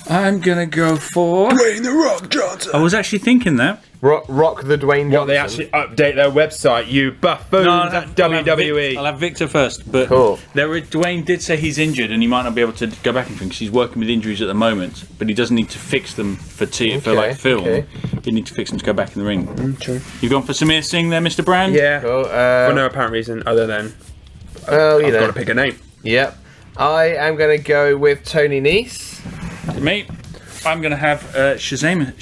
Speaker 5: I'm gonna go for
Speaker 4: Dwayne the Rock Johnson.
Speaker 5: I was actually thinking that.
Speaker 3: Rock the Dwayne Johnson.
Speaker 4: Well, they actually update their website, you buffoons at WWE.
Speaker 5: I'll have Victor first, but
Speaker 3: Cool.
Speaker 5: Dwayne did say he's injured and he might not be able to go back and things. He's working with injuries at the moment, but he doesn't need to fix them for film.
Speaker 3: Okay.
Speaker 5: He need to fix them to go back in the ring.
Speaker 4: True.
Speaker 5: You've gone for Samir Singh there, Mr. Brand?
Speaker 4: Yeah.
Speaker 3: Cool.
Speaker 4: For no apparent reason other than
Speaker 3: I've
Speaker 4: got to pick a name.
Speaker 3: Yep. I am gonna go with Tony Nese.
Speaker 5: Me, I'm gonna have Shazamus.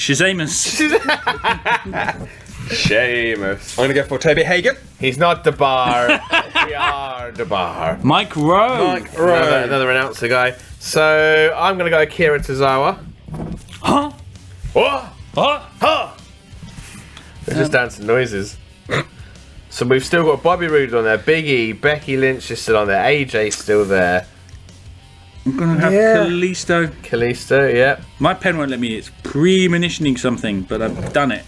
Speaker 3: Sheamus.
Speaker 4: I'm gonna go for Toby Hagen.
Speaker 3: He's not the bar. We are the bar.
Speaker 5: Mike Rowe.
Speaker 3: Another announcer guy. So I'm gonna go Akira Tozawa.
Speaker 5: Huh?
Speaker 3: What?
Speaker 5: What?
Speaker 3: Huh? They're just dancing noises. So we've still got Bobby Roode on there, Big E, Becky Lynch is still on there, AJ still there.
Speaker 5: I'm gonna have Kalisto.
Speaker 3: Kalisto, yeah.
Speaker 5: My pen won't let me. It's premonitioning something, but I've done it.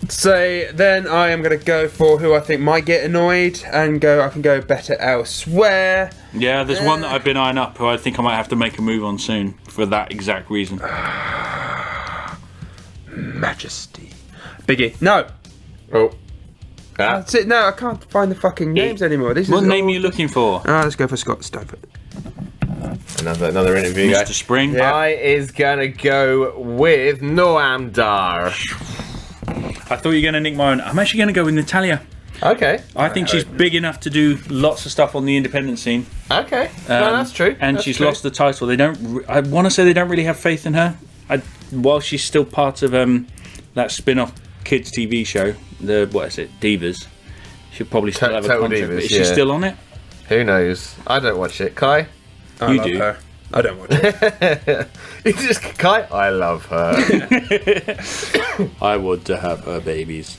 Speaker 4: So then I am going to go for who I think might get annoyed and I can go better elsewhere.
Speaker 5: Yeah, there's one that I've been eyeing up who I think I might have to make a move on soon for that exact reason.
Speaker 4: Majesty. Biggie. No.
Speaker 3: Oh.
Speaker 4: That's it. No, I can't find the fucking names anymore.
Speaker 5: What name are you looking for?
Speaker 4: Let's go for Scott Steinfeld.
Speaker 3: Another interview guy.
Speaker 5: Mr. Spring.
Speaker 4: Yeah.
Speaker 3: I is gonna go with Noam Dar.
Speaker 5: I thought you were going to nick my own. I'm actually going to go with Natalia.
Speaker 3: Okay.
Speaker 5: I think she's big enough to do lots of stuff on the independent scene.
Speaker 3: Okay. No, that's true.
Speaker 5: And
Speaker 3: that's
Speaker 5: she's
Speaker 3: true.
Speaker 5: lost the title. They don't. I want to say they don't really have faith in her. While she's still part of that spin-off kids TV show, Divas. She'll probably still have a
Speaker 3: Total
Speaker 5: contract.
Speaker 3: Divas,
Speaker 5: But is she still on it?
Speaker 3: Who knows? I don't watch it. Kai?
Speaker 5: You do.
Speaker 4: Her. I don't watch it.
Speaker 3: You just Kai? I love her.
Speaker 5: I would to have her babies.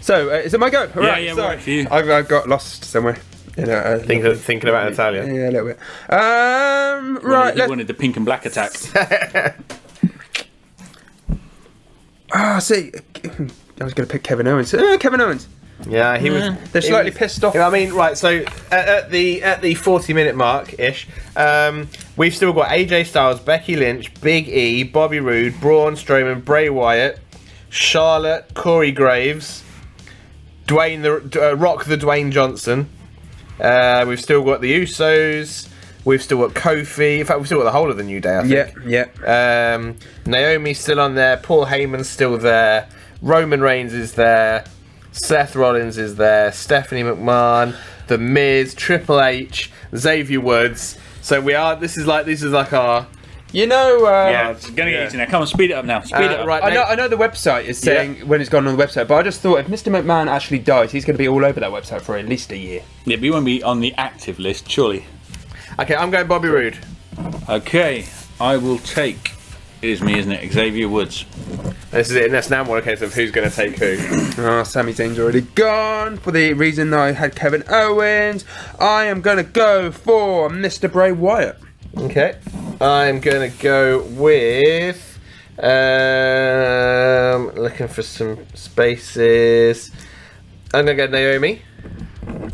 Speaker 4: So, is it my go?
Speaker 5: Yeah, right for you.
Speaker 4: I've got lost somewhere.
Speaker 3: Thinking about Natalia.
Speaker 4: Yeah, a little bit. Right.
Speaker 5: You wanted the pink and black attack.
Speaker 4: See, I was going to pick Kevin Owens. Kevin Owens.
Speaker 3: Yeah, he was.
Speaker 4: They're slightly pissed off.
Speaker 3: I mean, right. So at the 40-minute mark ish, we've still got AJ Styles, Becky Lynch, Big E, Bobby Roode, Braun Strowman, Bray Wyatt, Charlotte, Corey Graves, Rock the Dwayne Johnson. We've still got the Usos. We've still got Kofi. In fact, we've still got the whole of the New Day, I think.
Speaker 4: Yeah.
Speaker 3: Naomi's still on there. Paul Heyman's still there. Roman Reigns is there. Seth Rollins is there. Stephanie McMahon. The Miz, Triple H, Xavier Woods. So this is like our.
Speaker 4: You know,
Speaker 5: Yeah, it's gonna get easy now. Come on, speed it up now. Speed it up.
Speaker 3: right.
Speaker 4: I know the website is saying when it's gone on the website, but I just thought if Mr. McMahon actually dies, he's going to be all over that website for at least a year.
Speaker 5: Yeah, but he won't be on the active list, surely.
Speaker 3: Okay, I'm going Bobby Roode.
Speaker 5: Okay, I will take. It is me, isn't it? Xavier Woods.
Speaker 3: This is it, and that's now more a case of who's going to take who.
Speaker 4: Oh, Sami Zayn's already gone. For the reason that I had Kevin Owens, I am going to go for Mr. Bray Wyatt.
Speaker 3: Okay, I'm going to go with. Looking for some spaces. I'm going to go Naomi.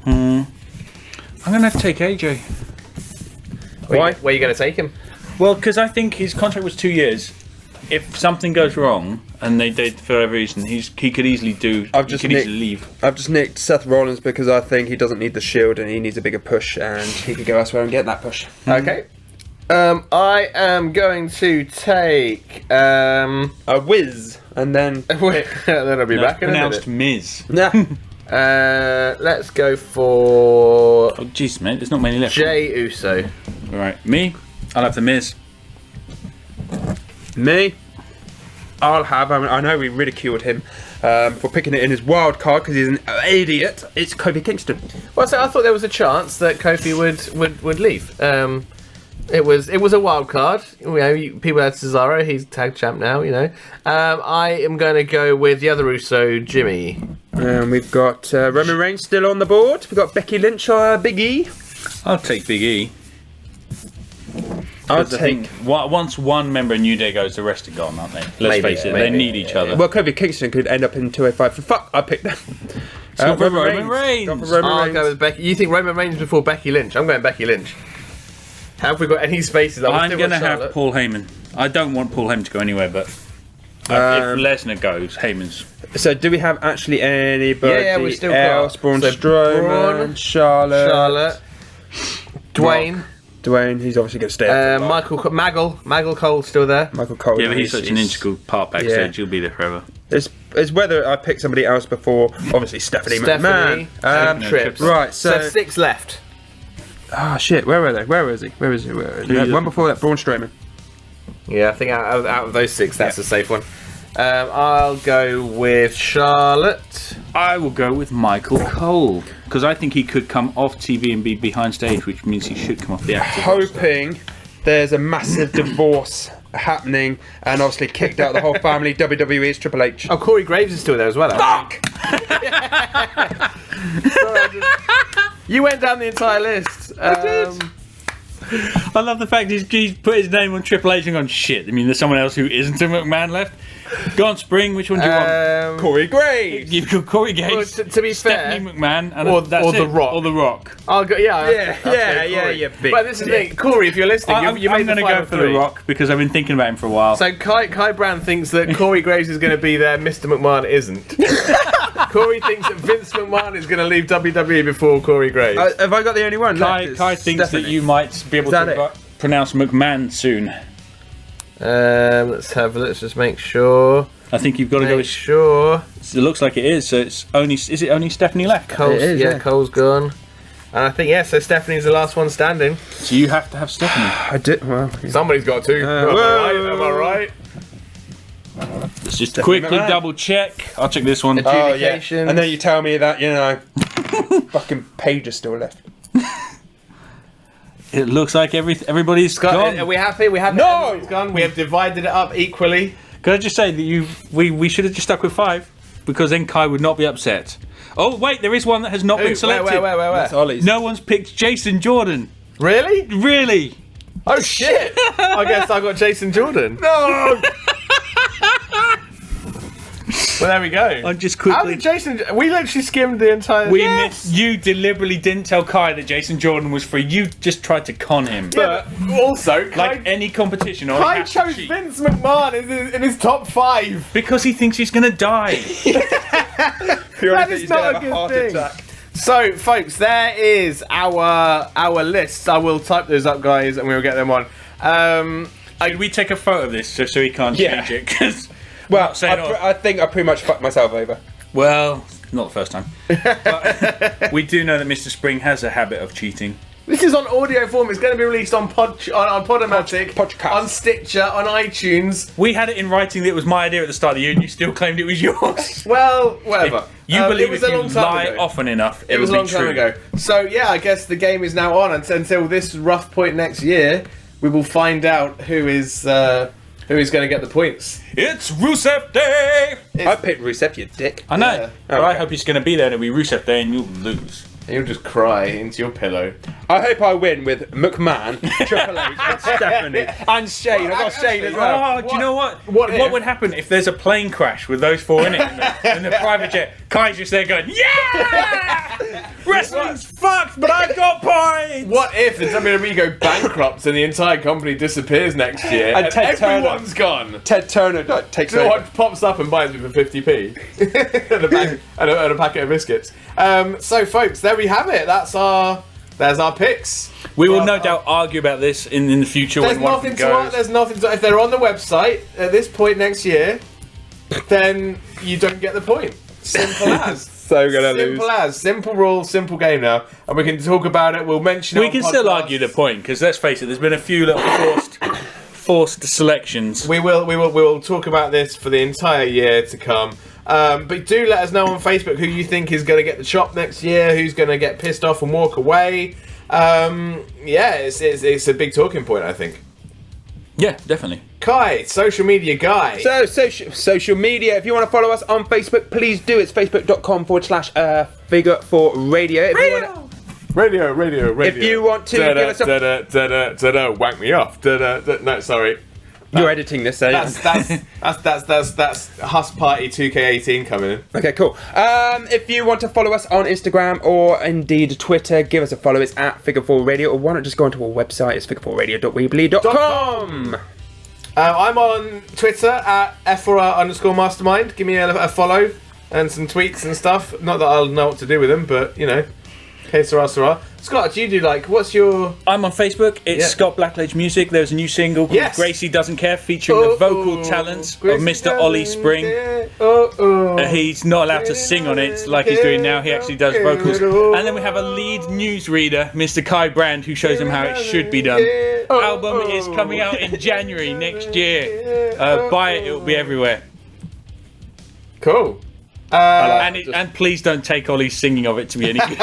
Speaker 5: I'm gonna have to take AJ.
Speaker 3: Why? Where are you going to take him?
Speaker 5: Well, because I think his contract was 2 years. If something goes wrong and they for whatever reason, he could easily easily leave.
Speaker 4: I've just nicked Seth Rollins because I think he doesn't need the Shield and he needs a bigger push, and he could go elsewhere and get that push.
Speaker 3: Okay. I am going to take
Speaker 4: A Wiz, and then
Speaker 3: then I'll be back in a
Speaker 5: Pronounced
Speaker 3: minute.
Speaker 5: Miz.
Speaker 4: nah.
Speaker 3: Let's go for
Speaker 5: Oh jeez, mate, there's not many left.
Speaker 3: Jay Uso.
Speaker 5: All right, me. I'll have the Miz.
Speaker 4: Me, I know we ridiculed him for picking it in his wild card because he's an idiot. It's Kofi Kingston.
Speaker 3: Well, so I thought there was a chance that Kofi would leave. It was a wild card. You know, people had Cesaro. He's tag champ now. You know. I am going to go with the other Uso, Jimmy.
Speaker 4: We've got Roman Reigns still on the board. We've got Becky Lynch or Big E.
Speaker 5: I'll take Big E.
Speaker 4: I'll
Speaker 5: I think once one member of New Day goes, the rest are gone, aren't they? Let's face it, they need each other.
Speaker 4: Well, Kofi Kingston could end up in 205. For fuck, I picked them.
Speaker 5: So Roman Reigns.
Speaker 4: Go for Roman
Speaker 3: I'll
Speaker 4: Reigns.
Speaker 3: go with Becky. You think Roman Reigns before Becky Lynch? I'm going Becky Lynch. Have we got any spaces?
Speaker 5: I'm going to have Paul Heyman. I don't want Paul Heyman to go anywhere, but if Lesnar goes, Heyman's.
Speaker 4: So, do we have actually anybody
Speaker 3: Yeah, we still
Speaker 4: else?
Speaker 3: got-
Speaker 4: Braun
Speaker 3: so
Speaker 4: Strowman,
Speaker 3: Braun,
Speaker 4: Charlotte,
Speaker 3: Dwayne,
Speaker 4: Dwayne. He's obviously going to stay. After
Speaker 3: Maggle Cole's still there.
Speaker 4: Michael Cole.
Speaker 5: Yeah, but he's such an integral part backstage. He'll be there forever.
Speaker 4: It's whether I pick somebody else before. Obviously, Stephanie
Speaker 3: Stephanie,
Speaker 4: McMahon.
Speaker 3: and Trips.
Speaker 4: Right.
Speaker 3: So
Speaker 4: So,
Speaker 3: 6 left.
Speaker 4: shit. Where were they? Where is he? One before that, Braun Strowman.
Speaker 3: Yeah, I think out of those 6, that's a safe one. I'll go with Charlotte.
Speaker 5: I will go with Michael Cole because I think he could come off TV and be behind stage, which means he should come off the active roster.
Speaker 4: Hoping there's a massive divorce happening and obviously kicked out the whole family. WWE is Triple H.
Speaker 3: Oh, Corey Graves is still there as well.
Speaker 4: Fuck!
Speaker 3: You went down the entire list.
Speaker 5: I love the fact he's put his name on Triple H and gone, shit, I mean, there's someone else who isn't a McMahon left. Go on, Spring, which one do you want?
Speaker 4: Corey Graves.
Speaker 5: You've got Corey Graves,
Speaker 3: Well, to be
Speaker 5: Stephanie
Speaker 3: fair,
Speaker 5: McMahon, and
Speaker 3: or
Speaker 5: that's
Speaker 3: The
Speaker 5: it.
Speaker 3: Rock.
Speaker 5: Or The Rock.
Speaker 3: I'll go. Yeah,
Speaker 4: Yeah,
Speaker 3: Corey.
Speaker 4: yeah, big
Speaker 3: But this is the thing, Corey. If you're listening,
Speaker 5: I'm
Speaker 3: you made
Speaker 5: going to
Speaker 3: the
Speaker 5: go
Speaker 3: final
Speaker 5: for
Speaker 3: 3.
Speaker 5: The Rock because I've been thinking about him for a while.
Speaker 3: So Kai Brown thinks that Corey Graves is going to be there. Mr. McMahon isn't. Corey thinks that Vince McMahon is going to leave WWE before Corey Graves.
Speaker 4: Have I got the only one?
Speaker 5: Kai thinks that you might be able to pronounce McMahon soon.
Speaker 3: Let's just make sure.
Speaker 5: I think you've got to go with.
Speaker 3: Sure.
Speaker 5: It looks like it is. So it's only. Is it only Stephanie left?
Speaker 3: Cole's,
Speaker 4: It is, yeah.
Speaker 3: Cole's gone. And I think so Stephanie's the last one standing.
Speaker 5: So you have to have Stephanie.
Speaker 4: I did. Well,
Speaker 3: Somebody's got to. Am I right?
Speaker 5: Let's just
Speaker 4: Stephanie
Speaker 5: quickly
Speaker 4: McMahon.
Speaker 5: double check. I'll check this one.
Speaker 3: Adjudications.
Speaker 4: And then you tell me that fucking Paige is still left.
Speaker 5: It looks like everybody's gone.
Speaker 3: Are we happy? We have
Speaker 4: No!
Speaker 3: everybody's gone. We have divided it up equally.
Speaker 5: Could I just say that we should have just stuck with 5 because then Kai would not be upset. Oh wait, there is one that has not been selected.
Speaker 3: Where?
Speaker 4: That's Ollie's.
Speaker 5: No one's picked Jason Jordan.
Speaker 3: Really?
Speaker 5: Really?
Speaker 3: Oh shit! I guess I got Jason Jordan.
Speaker 4: No!
Speaker 3: Well, there we go.
Speaker 5: I'm just
Speaker 3: How
Speaker 5: quickly.
Speaker 3: did Jason? We literally skimmed the entire.
Speaker 5: You deliberately didn't tell Kai that Jason Jordan was free. You just tried to con him.
Speaker 3: But also,
Speaker 5: Like any competition, or
Speaker 3: Kai chose Vince McMahon in his top 5.
Speaker 5: because he thinks he's gonna die.
Speaker 3: That is not a good thing. So, folks, there is our list. I will type those up, guys, and we'll get them on.
Speaker 5: Did we take a photo of this so he can't
Speaker 4: Yeah.
Speaker 5: change it? 'Cause
Speaker 4: Well,
Speaker 5: saying
Speaker 4: I think I pretty much fucked myself over.
Speaker 5: well, not the first time. But we do know that Mr. Spring has a habit of cheating.
Speaker 3: This is on audio form. It's going to be released on Podomatic,
Speaker 4: Podcast.
Speaker 3: on Stitcher, on iTunes.
Speaker 5: We had it in writing that it was my idea at the start of the year, and you still claimed it was yours.
Speaker 3: Well, whatever.
Speaker 5: You believe
Speaker 3: it was
Speaker 5: if
Speaker 3: a
Speaker 5: you
Speaker 3: long time
Speaker 5: lie
Speaker 3: ago.
Speaker 5: often enough,
Speaker 3: It was a
Speaker 5: will
Speaker 3: long
Speaker 5: be
Speaker 3: time
Speaker 5: true.
Speaker 3: ago. So yeah, I guess the game is now on until this rough point next year. We will find out who is going to get the points.
Speaker 5: It's Rusev Day!
Speaker 4: I picked Rusev, you dick.
Speaker 5: I know,
Speaker 3: Yeah.
Speaker 5: but I hope he's going to be there and it'll be Rusev Day and you'll lose.
Speaker 3: And you'll just cry into your pillow.
Speaker 4: I hope I win with McMahon, Triple H, and Stephanie, and Shane. I've got Shane as well.
Speaker 5: Oh, do you know what?
Speaker 3: What if?
Speaker 5: would happen if there's a plane crash with those four in it in the private jet? Kai's just there going, yeah! Wrestling's fucked, but I've got points!
Speaker 3: What if the WWE go bankrupt and the entire company disappears next year
Speaker 4: And Ted Turner.
Speaker 3: everyone's gone?
Speaker 4: Ted Turner takes
Speaker 3: So
Speaker 4: over.
Speaker 3: what pops up and buys me for 50p and, a packet of biscuits. So, folks, there we have it. There's our picks.
Speaker 5: We will no doubt argue about this in the future
Speaker 3: There's
Speaker 5: when one of
Speaker 3: nothing
Speaker 5: them
Speaker 3: to.
Speaker 5: goes.
Speaker 3: There's nothing to. If they're on the website at this point next year, then you don't get the point. Simple as.
Speaker 4: So gonna lose.
Speaker 3: Simple as. Simple rule. Simple game now, and we can talk about it. We'll mention it.
Speaker 5: We
Speaker 3: on
Speaker 5: can still
Speaker 3: podcasts.
Speaker 5: argue the point, because let's face it, there's been a few little forced selections.
Speaker 3: We will talk about this for the entire year to come. But do let us know on Facebook who you think is going to get the chop next year, who's going to get pissed off and walk away. Yeah, it's a big talking point, I think.
Speaker 5: Yeah, definitely.
Speaker 3: Kai, social media guy.
Speaker 4: So, social media, if you want to follow us on Facebook, please do. It's facebook.com/figure4radio.
Speaker 3: Radio.
Speaker 4: If you want to give us a...
Speaker 3: Wank me off. No, sorry.
Speaker 4: You're editing this, eh?
Speaker 3: That's Huss Party 2K18 coming in.
Speaker 4: Okay, cool. If you want to follow us on Instagram or indeed Twitter, give us a follow. It's at Figure4Radio, or why not just go onto our website? It's figure4radio.weebly.com.
Speaker 3: I'm on Twitter at F4R_mastermind. Give me a follow and some tweets and stuff. Not that I'll know what to do with them, but you know. Okay, Sarah. Scott, do you do what's your...
Speaker 5: I'm on Facebook. It's
Speaker 3: Yeah.
Speaker 5: Scott Blackledge Music. There's a new single called
Speaker 3: Yes.
Speaker 5: Gracie Doesn't Care, featuring the vocal talents of Mr. Ollie Spring. He's not allowed to sing on it like he's doing now. He actually does vocals. And then we have a lead newsreader, Mr. Kai Brand, who shows him how it should be done. Album is coming out in January next year. Buy it. It will be everywhere.
Speaker 3: Cool.
Speaker 5: And please don't take Ollie's singing of it to be any good.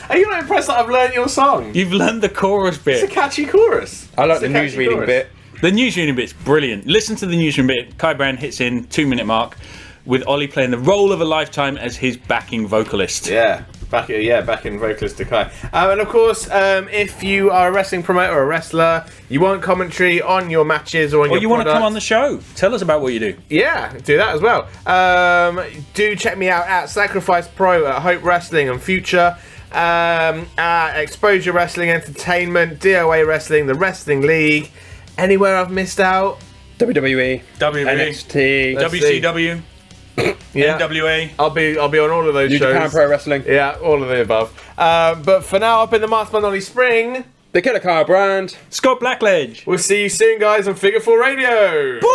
Speaker 3: Are you not impressed that I've learned your song?
Speaker 5: You've learned the chorus
Speaker 3: It's a
Speaker 5: bit.
Speaker 3: catchy chorus.
Speaker 4: I like
Speaker 3: It's a
Speaker 4: the
Speaker 3: catchy
Speaker 4: newsreading
Speaker 3: chorus.
Speaker 4: bit.
Speaker 5: The newsreading bit's brilliant. Listen to the newsreading bit. Kai Brand hits in 2-minute mark with Ollie playing the role of a lifetime as his backing vocalist.
Speaker 3: Yeah, back in vocalist to Kai. And of course, if you are a wrestling promoter or a wrestler, you want commentary on your matches or on
Speaker 5: Or
Speaker 3: your
Speaker 5: you want to come
Speaker 3: product,
Speaker 5: on the show? Tell us about what you do.
Speaker 3: Yeah, do that as well. Do check me out at Sacrifice Pro at Hope Wrestling and Future. At Exposure Wrestling Entertainment, DOA Wrestling, the Wrestling League. Anywhere I've missed out?
Speaker 4: WWE,
Speaker 5: WWE,
Speaker 4: NXT,
Speaker 3: Let's see.
Speaker 5: WCW,
Speaker 3: Yeah,
Speaker 5: NWA.
Speaker 3: I'll be on all of those
Speaker 4: New
Speaker 3: shows.
Speaker 4: Japan Pro Wrestling,
Speaker 3: Yeah, all of the above. But for now, I've been the Mastermind Ollie Spring.
Speaker 4: the Killer Kyle Brand.
Speaker 5: Scott Blackledge.
Speaker 3: We'll see you soon, guys, on Figure 4 Radio.
Speaker 5: Bye.